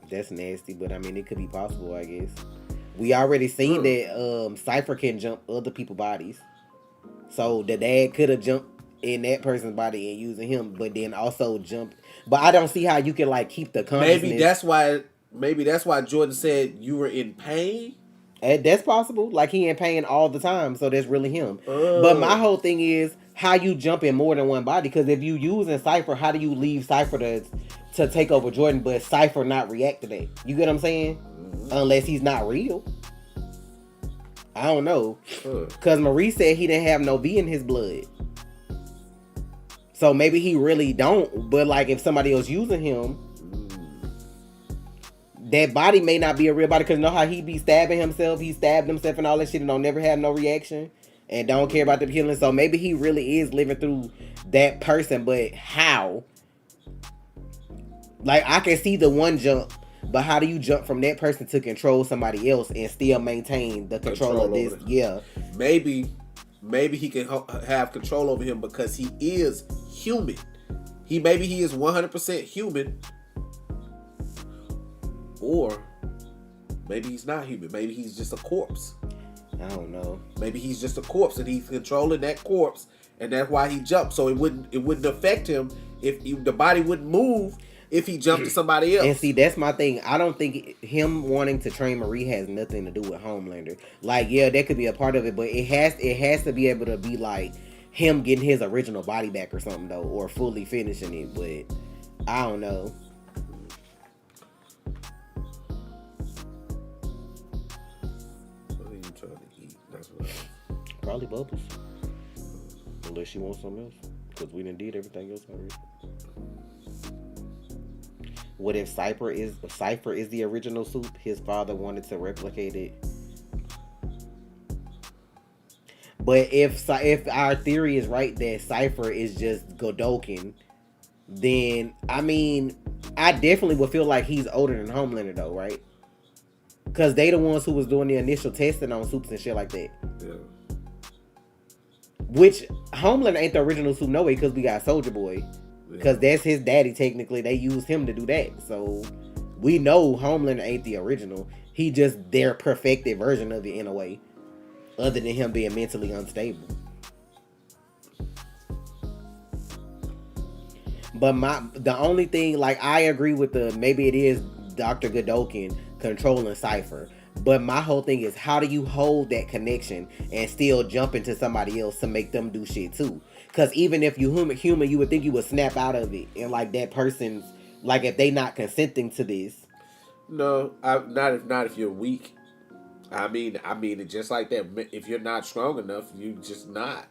That's nasty, but I mean it could be possible, I guess. We already seen that Cypher can jump other people's bodies. So the dad could have jumped in that person's body and using him, but then also jump. But I don't see how you can like keep the consciousness. Maybe that's why Jordan said you were in pain. That's possible. Like he in pain all the time, so that's really him. But my whole thing is how you jump in more than one body. Because if you using Cypher, how do you leave Cypher to take over Jordan, but Cypher not react to that? You get what I'm saying? Unless he's not real. I don't know. Because Marie said he didn't have no V in his blood. So maybe he really don't. But like if somebody else using him, that body may not be a real body. Because you know how he be stabbing himself? He stabbed himself and all that shit and don't never have no reaction. And don't care about the healing. So maybe he really is living through that person. But how? Like I can see the one jump. But how do you jump from that person to control somebody else and still maintain the control of this? Yeah. Maybe he can have control over him because he is human. Maybe he is 100% human. Or maybe he's not human. Maybe he's just a corpse. I don't know. Maybe he's just a corpse and he's controlling that corpse, and that's why he jumped. So it wouldn't affect him if the body wouldn't move if he jumped to somebody else. And see, that's my thing. I don't think him wanting to train Marie has nothing to do with Homelander. Like, yeah, that could be a part of it, but it has to be able to be like him getting his original body back or something though, or fully finishing it. But I don't know. What are you trying to eat? That's what Probably bubbles. Unless she wants something else, because we done did everything else already. What if Cypher is the original soup? His father wanted to replicate it. But if our theory is right that Cypher is just Godokin, then I mean, I definitely would feel like he's older than Homelander though, right? Because they the ones who was doing the initial testing on soups and shit like that. Yeah. Which Homelander ain't the original soup no way, because we got Soldier Boy. Because that's his daddy, technically. They used him to do that. So, we know Homelander ain't the original. He just their perfected version of it in a way. Other than him being mentally unstable. But the only thing, like, I agree with maybe it is Dr. Godokin controlling Cypher. But my whole thing is, how do you hold that connection and still jump into somebody else to make them do shit too? Because even if you human, you would think you would snap out of it. And like that person's, like if they not consenting to this. No, not if you're weak. I mean it just like that. If you're not strong enough, you just not.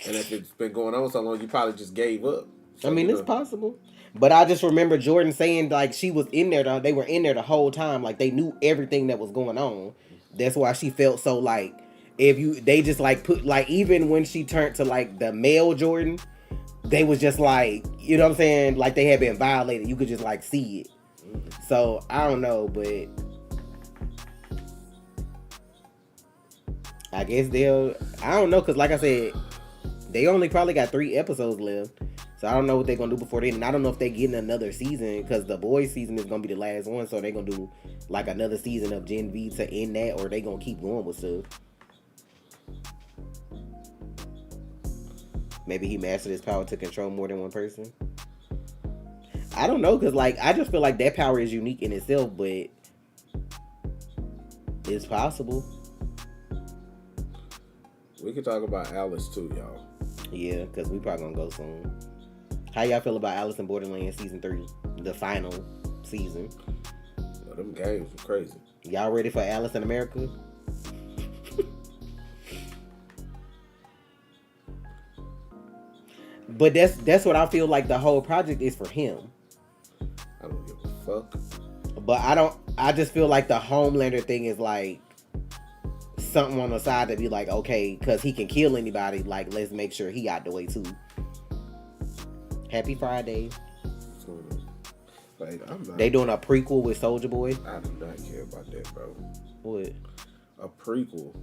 And if it's been going on so long, you probably just gave up. So, I mean, it's possible. But I just remember Jordan saying like she was in there. They were in there the whole time. Like they knew everything that was going on. That's why she felt so like. They just like put like, even when she turned to like the male Jordan, they was just like, you know what I'm saying? Like they had been violated. You could just like see it. So I don't know, but I guess I don't know. Cause like I said, they only probably got 3 episodes left. So I don't know what they're going to do before then. And I don't know if they're getting another season. Cause the boys season is going to be the last one. So they're going to do like another season of Gen V to end that. Or they going to keep going with stuff. Maybe he mastered his power to control more than one person. I don't know, because like I just feel like that power is unique in itself, but it's possible. We can talk about Alice too, y'all. Yeah, because we probably gonna go soon. How y'all feel about Alice in Borderlands season 3, the final season? Well, them games were crazy. Y'all ready for Alice in America? But that's what I feel like the whole project is for him. I don't give a fuck. But I just feel like the Homelander thing is like something on the side to be like, okay, because he can kill anybody, like let's make sure he out the way too. Happy Friday. Like, they doing a prequel with Soldier Boy? I do not care about that, bro. What? A prequel.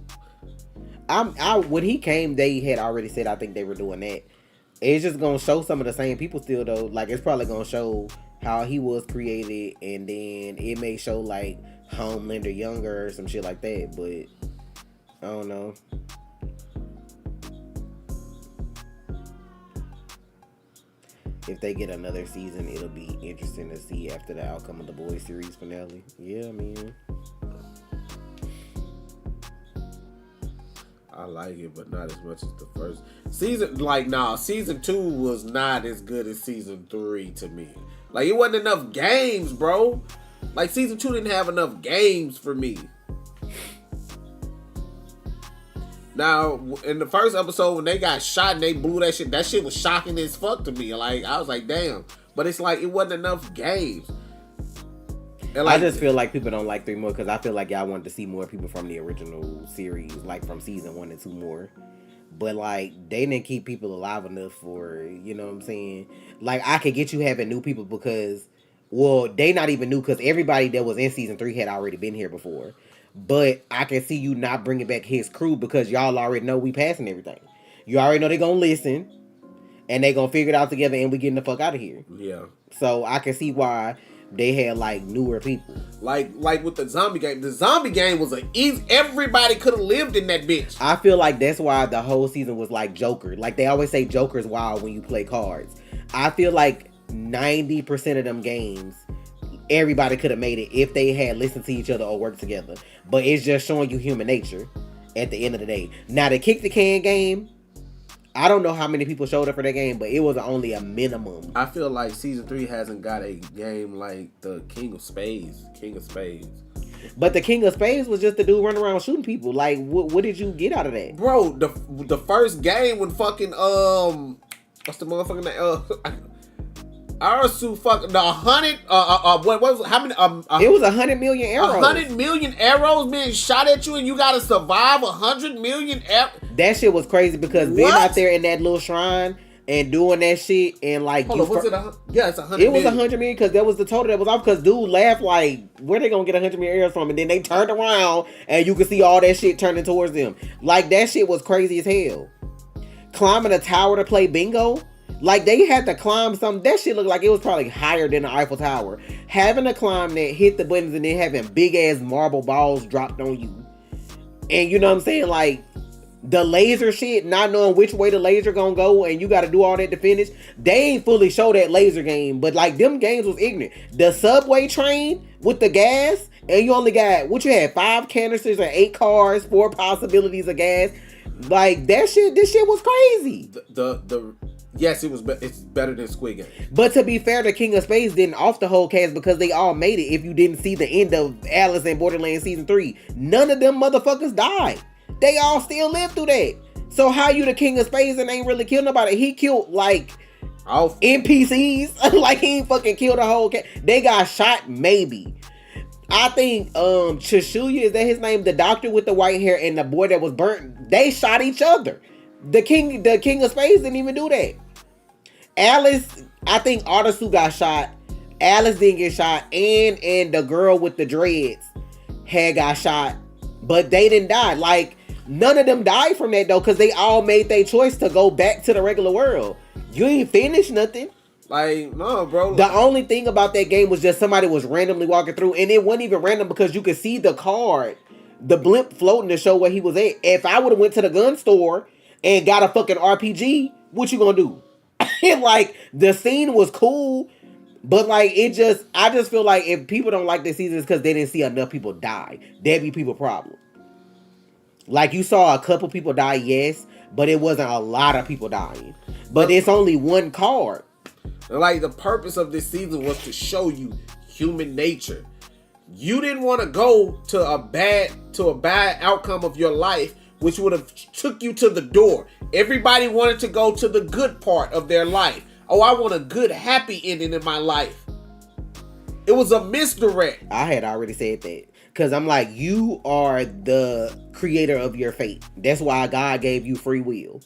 When he came, they had already said I think they were doing that. It's just gonna show some of the same people still though. Like it's probably gonna show how he was created, and then it may show like Homelander younger or some shit like that. But I don't know. If they get another season, it'll be interesting to see after the outcome of the Boys series finale. Yeah, I mean, I like it, but not as much as the first season. Like, season 2 was not as good as season 3 to me. Like, it wasn't enough games, bro. Like, season 2 didn't have enough games for me. Now, in the first episode, when they got shot and they blew that shit was shocking as fuck to me. Like, I was like, damn. But it's like, it wasn't enough games. Like, I just feel like people don't like 3 more because I feel like y'all wanted to see more people from the original series, like from season 1 and 2 more. But like, they didn't keep people alive enough for, you know what I'm saying? Like, I could get you having new people because, well, they not even new because everybody that was in season 3 had already been here before. But I can see you not bringing back his crew because y'all already know we passing everything. You already know they gonna listen and they gonna figure it out together and we getting the fuck out of here. Yeah. So I can see why they had like newer people. Like with the zombie game. The zombie game was everybody could have lived in that bitch. I feel like that's why the whole season was like Joker. Like they always say Joker's wild when you play cards. I feel like 90% of them games, everybody could have made it if they had listened to each other or worked together. But it's just showing you human nature at the end of the day. Now, the kick the can game, I don't know how many people showed up for that game, but it was only a minimum. I feel like season 3 hasn't got a game like the King of Spades. But the King of Spades was just the dude running around shooting people. Like, what did you get out of that? Bro, the first game when fucking, what's the motherfucking name? Arsu fucking the 100 what was how many it was 100 million arrows. 100 million arrows being shot at you and you gotta survive 100 million arrows. That shit was crazy because being out there in that little shrine and doing that shit and like hold on, was it it's 100 it was 100 million because that was the total that was off because dude laughed like where they gonna get 100 million arrows from, and then they turned around and you could see all that shit turning towards them. Like that shit was crazy as hell. Climbing a tower to play bingo. Like, they had to climb something. That shit looked like it was probably higher than the Eiffel Tower. Having to climb that, hit the buttons, and then having big-ass marble balls dropped on you. And you know what I'm saying? Like, the laser shit, not knowing which way the laser gonna go, and you gotta do all that to finish. They ain't fully show that laser game, but, like, them games was ignorant. The subway train with the gas, and you only got, what you had, 5 canisters and 8 cars, 4 possibilities of gas. Like, this shit was crazy. Yes, it's better than Squid Game. But to be fair, the King of Spades didn't off the whole cast because they all made it. If you didn't see the end of Alice in Borderlands Season 3, none of them motherfuckers died. They all still lived through that. So how you the King of Spades and ain't really killed nobody? He killed like NPCs. Like he ain't fucking killed the whole cast. They got shot maybe. I think Chishuya, is that his name? The doctor with the white hair and the boy that was burnt, they shot each other. The King of Spades didn't even do that. Alice, I think Artisu got shot. Alice didn't get shot. And the girl with the dreads got shot. But they didn't die. Like, none of them died from that, though, because they all made their choice to go back to the regular world. You ain't finished nothing. Like, no, bro. The only thing about that game was just somebody was randomly walking through. And it wasn't even random because you could see the card, the blimp floating to show where he was at. If I would have went to the gun store and got a fucking RPG, what you gonna do? And like, the scene was cool, but like, I just feel like if people don't like this season, it's because they didn't see enough people die. That'd be people's problem. Like, you saw a couple people die, yes, but it wasn't a lot of people dying. But it's only one card. Like, the purpose of this season was to show you human nature. You didn't want to go to a bad outcome of your life, which would have took you to the door. Everybody wanted to go to the good part of their life. Oh, I want a good, happy ending in my life. It was a misdirect. I had already said that. Because I'm like, you are the creator of your fate. That's why God gave you free will.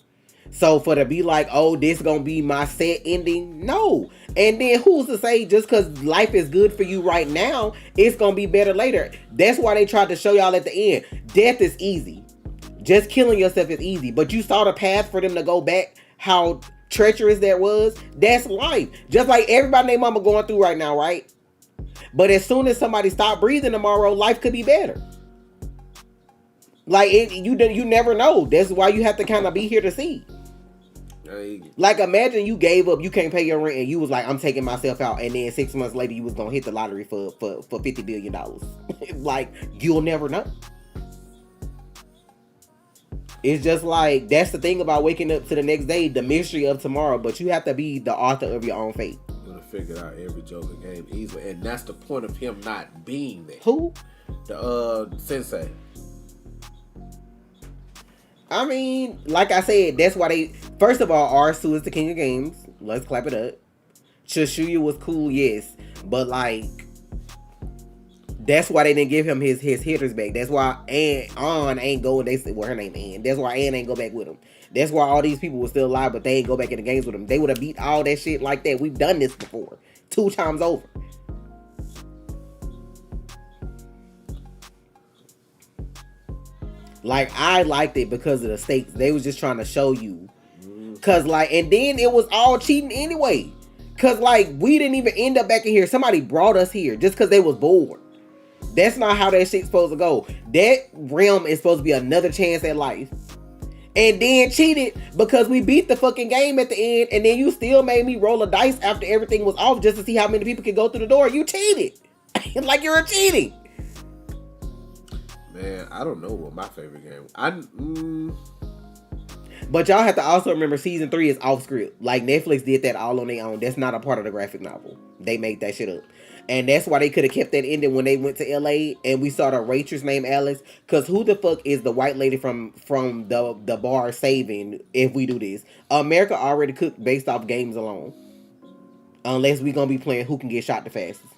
So for to be like, oh, this gonna be my set ending? No. And then who's to say just because life is good for you right now, it's gonna be better later? That's why they tried to show y'all at the end. Death is easy. Just killing yourself is easy. But you saw the path for them to go back, how treacherous that was, that's life. Just like everybody and their mama going through right now, right? But as soon as somebody stop breathing tomorrow, life could be better. Like you never know. That's why you have to kind of be here to see. Like imagine you gave up, you can't pay your rent, and you was like, I'm taking myself out, and then 6 months later you was gonna hit the lottery for $50 billion. Like you'll never know. It's just like that's the thing about waking up to the next day, the mystery of tomorrow. But you have to be the author of your own fate. I'm gonna figure out every Joker game easily, and that's the point of him not being there. Who? The Sensei. I mean, like I said, that's why they. First of all, R2 is the king of games. Let's clap it up. Chishuya was cool, yes, but like, that's why they didn't give him his hitters back. That's why Ann ain't go. They said, well, her name Ann. That's why Ann ain't go back with him. That's why all these people were still alive, but they ain't go back in the games with him. They would have beat all that shit like that. We've done this before, 2 times over. Like, I liked it because of the stakes. They was just trying to show you. Cause like, and then it was all cheating anyway. Cause like, we didn't even end up back in here. Somebody brought us here just cause they was bored. That's not how that shit's supposed to go. That realm is supposed to be another chance at life. And then cheated because we beat the fucking game at the end. And then you still made me roll a dice after everything was off just to see how many people could go through the door. You cheated. Like you're cheating. Man, I don't know what my favorite game. But y'all have to also remember season 3 is off script. Like Netflix did that all on their own. That's not a part of the graphic novel. They made that shit up. And that's why they could have kept that ending when they went to LA and we saw the waitress named Alice. Cause who the fuck is the white lady from the bar saving if we do this? America already cooked based off games alone. Unless we gonna be playing who can get shot the fastest.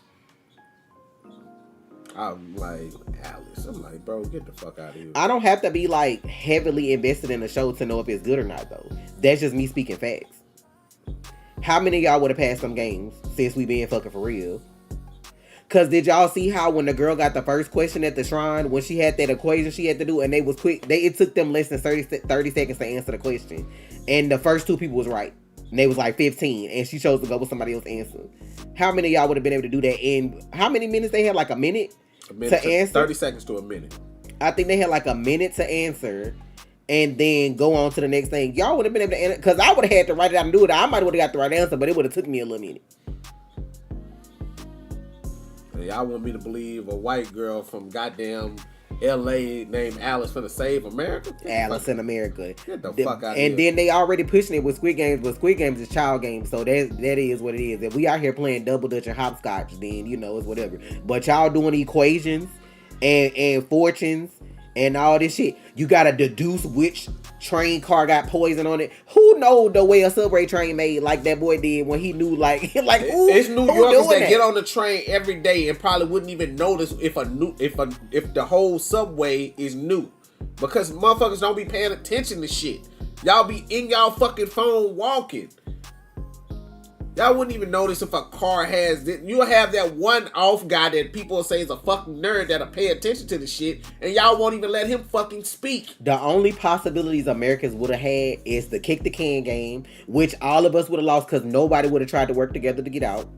I'm like, Alice. I'm like, bro, get the fuck out of here. I don't have to be like heavily invested in the show to know if it's good or not though. That's just me speaking facts. How many of y'all would have passed some games since we been fucking for real? Cause did y'all see how when the girl got the first question at the shrine, when she had that equation she had to do and they was quick, it took them less than 30 seconds to answer the question. And the first 2 people was right. And they was like 15 and she chose to go with somebody else's answer. How many of y'all would have been able to do that in how many minutes they had? Like a minute to answer? 30 seconds to a minute. I think they had like a minute to answer and then go on to the next thing. Y'all would have been able to answer, because I would have had to write it out and do it. I might have got the right answer, but it would have took me a little minute. And y'all want me to believe a white girl from goddamn LA named Alice finna save America? Alice in America. Get the fuck out of here. And then they already pushing it with Squid Games, but Squid Games is child games, so that is what it is. If we out here playing double dutch and hopscotch, then you know it's whatever. But y'all doing equations and fortunes and all this shit. You gotta deduce which train car got poison on it. Who know the way a subway train made like that boy did when he knew like who, it's New Yorkers that get on the train every day and probably wouldn't even notice if the whole subway is new, because motherfuckers don't be paying attention to shit. Y'all be in y'all fucking phone walking. Y'all wouldn't even notice if a car has this. You'll have that one off guy that people say is a fucking nerd that'll pay attention to the shit, and y'all won't even let him fucking speak. The only possibilities Americans would have had is the kick the can game, which all of us would have lost because nobody would have tried to work together to get out.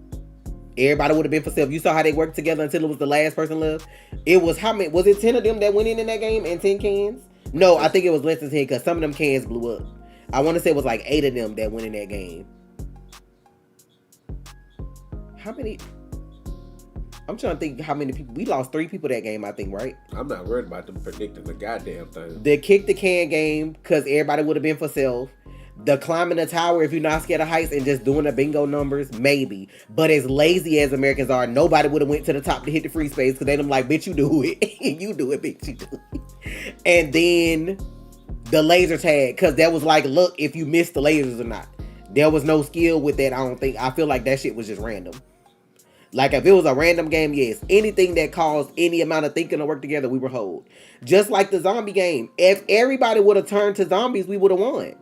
Everybody would have been for self. You saw how they worked together until it was the last person left. It was how many? Was it 10 of them that went in that game and 10 cans? No, I think it was less than 10 because some of them cans blew up. I want to say it was like 8 of them that went in that game. How many? I'm trying to think how many people. We lost 3 people that game, I think, right? I'm not worried about them predicting the goddamn thing. The kick the can game, because everybody would have been for self. The climbing the tower, if you're not scared of heights and just doing the bingo numbers, maybe. But as lazy as Americans are, nobody would have went to the top to hit the free space because they them like, bitch, you do it. You do it, bitch, you do it. And then the laser tag, because that was like, look, if you missed the lasers or not. There was no skill with that, I don't think. I feel like that shit was just random. Like, if it was a random game, yes. Anything that caused any amount of thinking to work together, we were hold. Just like the zombie game. If everybody would have turned to zombies, we would have won.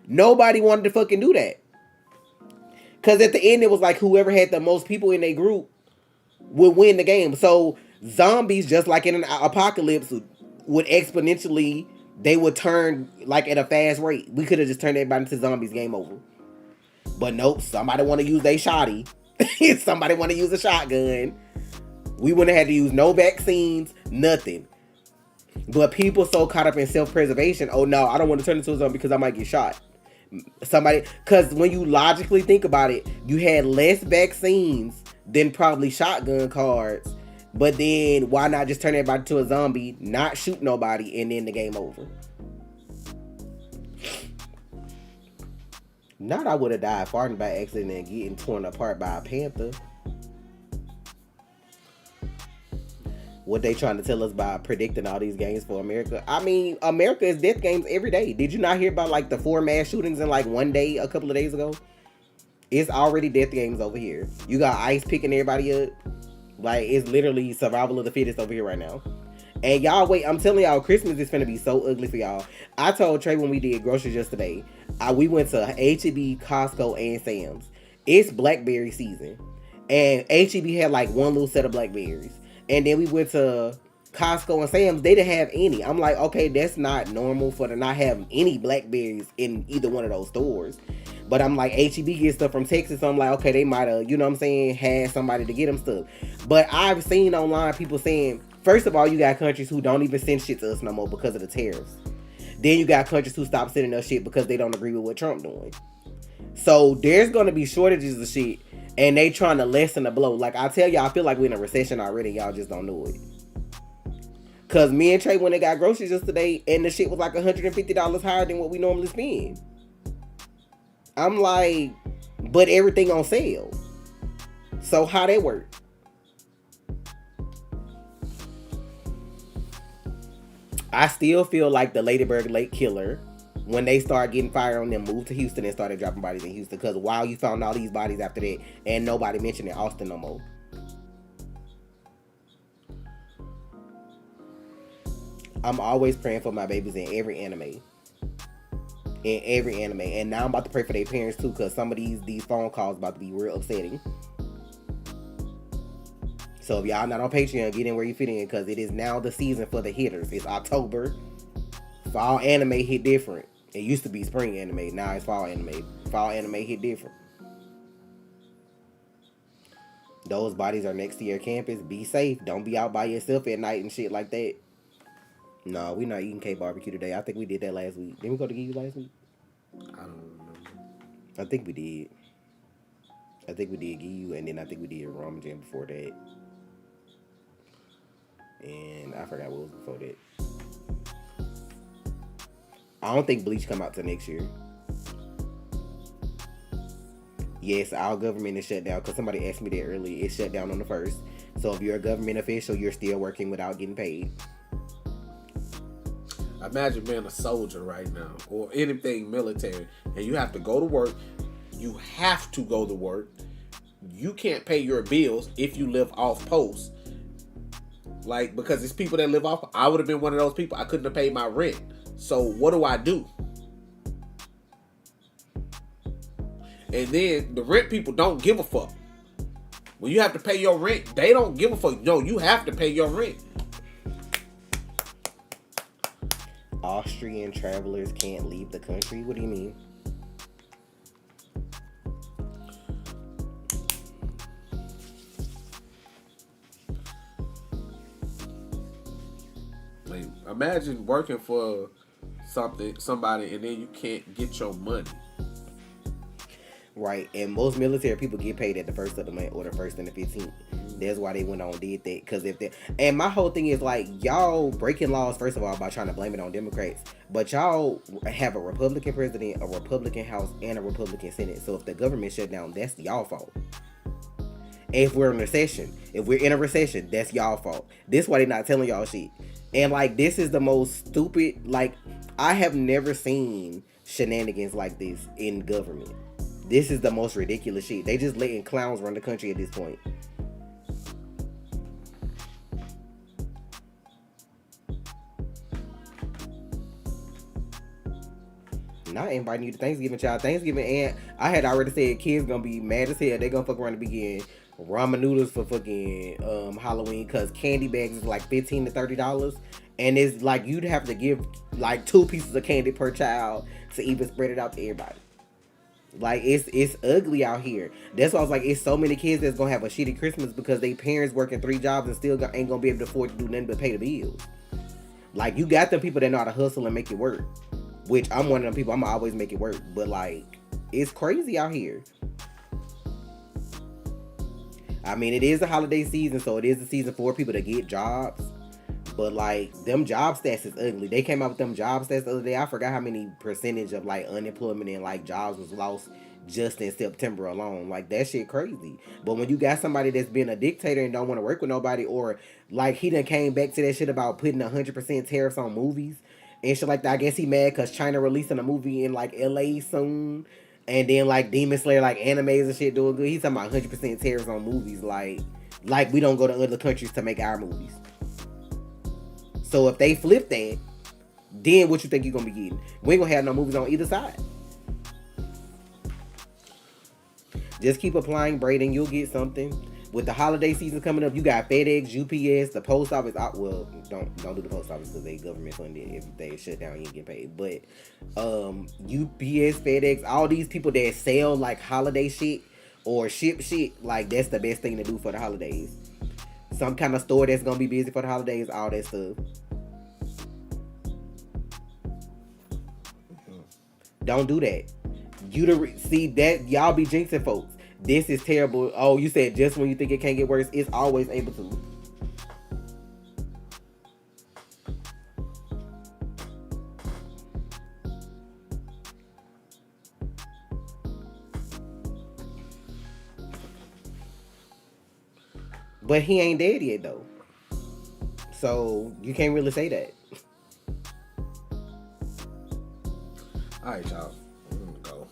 Nobody wanted to fucking do that. Because at the end, it was like whoever had the most people in their group would win the game. So, zombies, just like in an apocalypse, would exponentially, they would turn, like, at a fast rate. We could have just turned everybody into zombies, game over. But nope, somebody want to use a shotty. Somebody want to use a shotgun. We wouldn't have had to use no vaccines, nothing. But people so caught up in self-preservation. Oh no, I don't want to turn into a zombie because I might get shot. Somebody, because when you logically think about it, you had less vaccines than probably shotgun cards. But then why not just turn everybody to a zombie, not shoot nobody, and then the game over? Not I would have died farting by accident and getting torn apart by a panther. What they trying to tell us by predicting all these games for America? I mean, America is death games every day. Did you not hear about like the 4 mass shootings in like one day a couple of days ago? It's already death games over here. You got ICE picking everybody up. Like, it's literally survival of the fittest over here right now. And y'all wait, I'm telling y'all, Christmas is finna be so ugly for y'all. I told Trey when we did groceries yesterday, we went to H-E-B, Costco, and Sam's. It's blackberry season. And H-E-B had like one little set of blackberries. And then we went to Costco and Sam's. They didn't have any. I'm like, okay, that's not normal for to not have any blackberries in either one of those stores. But I'm like, H-E-B gets stuff from Texas. So I'm like, okay, they might have, you know what I'm saying, had somebody to get them stuff. But I've seen online people saying, first of all, you got countries who don't even send shit to us no more because of the tariffs. Then you got countries who stop sending us shit because they don't agree with what Trump doing. So there's going to be shortages of shit. And they trying to lessen the blow. Like I tell y'all, I feel like we're in a recession already. Y'all just don't know it. Because me and Trey, when they got groceries yesterday, and the shit was like $150 higher than what we normally spend. I'm like, but everything on sale. So how that work? I still feel like the Ladybird Lake killer, when they started getting fired on them, moved to Houston and started dropping bodies in Houston. Because wow, you found all these bodies after that, and nobody mentioned in Austin no more. I'm always praying for my babies in every anime. And now I'm about to pray for their parents too, because some of these phone calls about to be real upsetting. So if y'all not on Patreon, get in where you fit in, because it is now the season for the hitters. It's October. Fall anime hit different. It used to be spring anime. Now it's fall anime. Fall anime hit different. Those bodies are next to your campus. Be safe. Don't be out by yourself at night and shit like that. No, we not eating K-barbecue today. I think we did that last week. Didn't we go to Give You last week? I don't remember. I think we did. I think we did Give You, and then I think we did Ramen Jam before that. And I forgot what was before that. I don't think Bleach come out till next year. Yes, our government is shut down, because somebody asked me that earlier. It's shut down on the 1st. So if you're a government official, you're still working without getting paid. Imagine being a soldier right now, or anything military, and you have to go to work. You have to go to work. You can't pay your bills if you live off post. Like, because it's people that live off. I would have been one of those people. I couldn't have paid my rent. So what do I do? And then the rent people don't give a fuck. When you have to pay your rent, they don't give a fuck. No, you have to pay your rent. Austrian travelers can't leave the country? What do you mean? Like, imagine working for somebody, and then you can't get your money. Right, and most military people get paid at the 1st of the month or the 1st and the 15th. That's why they went on and did that. Because if they, and my whole thing is like, y'all breaking laws, first of all, by trying to blame it on Democrats. But y'all have a Republican president, a Republican House, and a Republican Senate. So if the government shut down, that's y'all fault. If we're in a recession, that's y'all fault. This why they not telling y'all shit. And like, this is the most stupid, like, I have never seen shenanigans like this in government. This is the most ridiculous shit. They just letting clowns run the country at this point. Not inviting you to Thanksgiving, child. Thanksgiving, and I had already said kids gonna be mad as hell. They gonna fuck around and be getting ramen noodles for fucking Halloween, because candy bags is like $15 to $30, and it's like you'd have to give like 2 pieces of candy per child to even spread it out to everybody. Like it's ugly out here. That's why I was like, it's so many kids that's gonna have a shitty Christmas because they parents working 3 jobs and still ain't gonna be able to afford to do nothing but pay the bills. Like you got them people that know how to hustle and make it work, which I'm one of them people. I'm always make it work, but like it's crazy out here. I mean, it is the holiday season, so it is the season for people to get jobs. But like them job stats is ugly. They came out with them job stats the other day. I forgot how many percentage of like unemployment and like jobs was lost just in September alone. Like that shit crazy. But when you got somebody that's been a dictator and don't want to work with nobody, or like he done came back to that shit about putting 100% tariffs on movies and shit like that. I guess he mad because China releasing a movie in like LA soon. And then like Demon Slayer like animes and shit doing good. He's talking about 100% tariffs on movies. Like we don't go to other countries to make our movies. So if they flip that, then what you think you're gonna be getting? We ain't gonna have no movies on either side. Just keep applying, Braden. You'll get something. With the holiday season coming up, you got FedEx, UPS, the post office. Well, don't do the post office because they government funded. If they shut down, you get paid. But UPS, FedEx, all these people that sell like holiday shit or ship shit, like that's the best thing to do for the holidays. Some kind of store that's gonna be busy for the holidays, all that stuff. Don't do that. See that y'all be jinxing folks. This is terrible. Oh, you said just when you think it can't get worse, it's always able to. But he ain't dead yet though. So you can't really say that. Alright, y'all. I'm gonna go.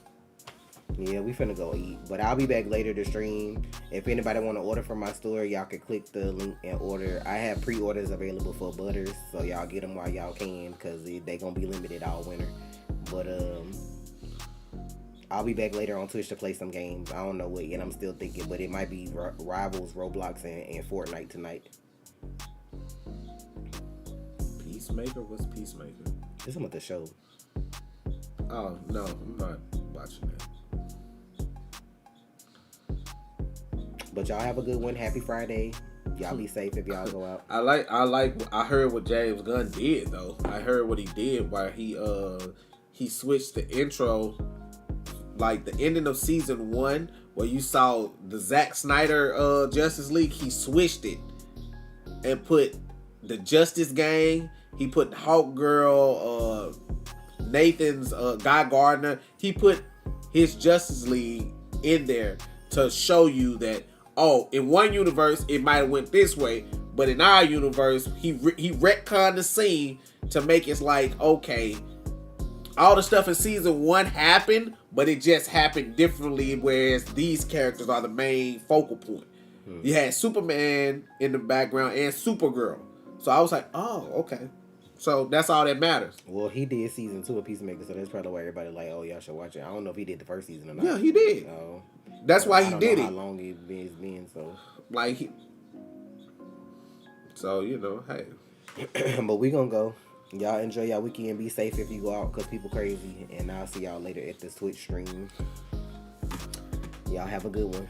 Yeah, we finna go eat. But I'll be back later to stream. If anybody want to order from my store, y'all can click the link and order. I have pre-orders available for Butters, so y'all get them while y'all can, because they gonna be limited all winter. But I'll be back later on Twitch to play some games. I don't know what yet. I'm still thinking, but it might be Rivals, Roblox, and Fortnite tonight. Peacemaker? What's Peacemaker? This is the show. Oh, no, I'm not watching that. But y'all have a good one. Happy Friday. Y'all be safe if y'all go out. I heard what James Gunn did though. I heard what he did where he switched the intro, like the ending of season 1 where you saw the Zack Snyder Justice League. He switched it and put the Justice Gang. He put Hawk Girl, Nathan's Guy Gardner. He put his Justice League in there to show you that, oh, in one universe it might have went this way, but in our universe he retconned the scene to make it like, okay, all the stuff in season 1 happened, but it just happened differently, whereas these characters are the main focal point. You had Superman in the background and Supergirl. So I was like, oh, okay. So that's all that matters. Well, he did season 2 of Peacemaker, so that's probably why everybody like, oh, y'all should watch it. I don't know if he did the first season or not. Yeah, he did. That's why he did it. How long it's been, so. Like, so, you know, hey. But we gonna go. Y'all enjoy y'all weekend. Be safe if you go out, because people crazy. And I'll see y'all later at the Twitch stream. Y'all have a good one.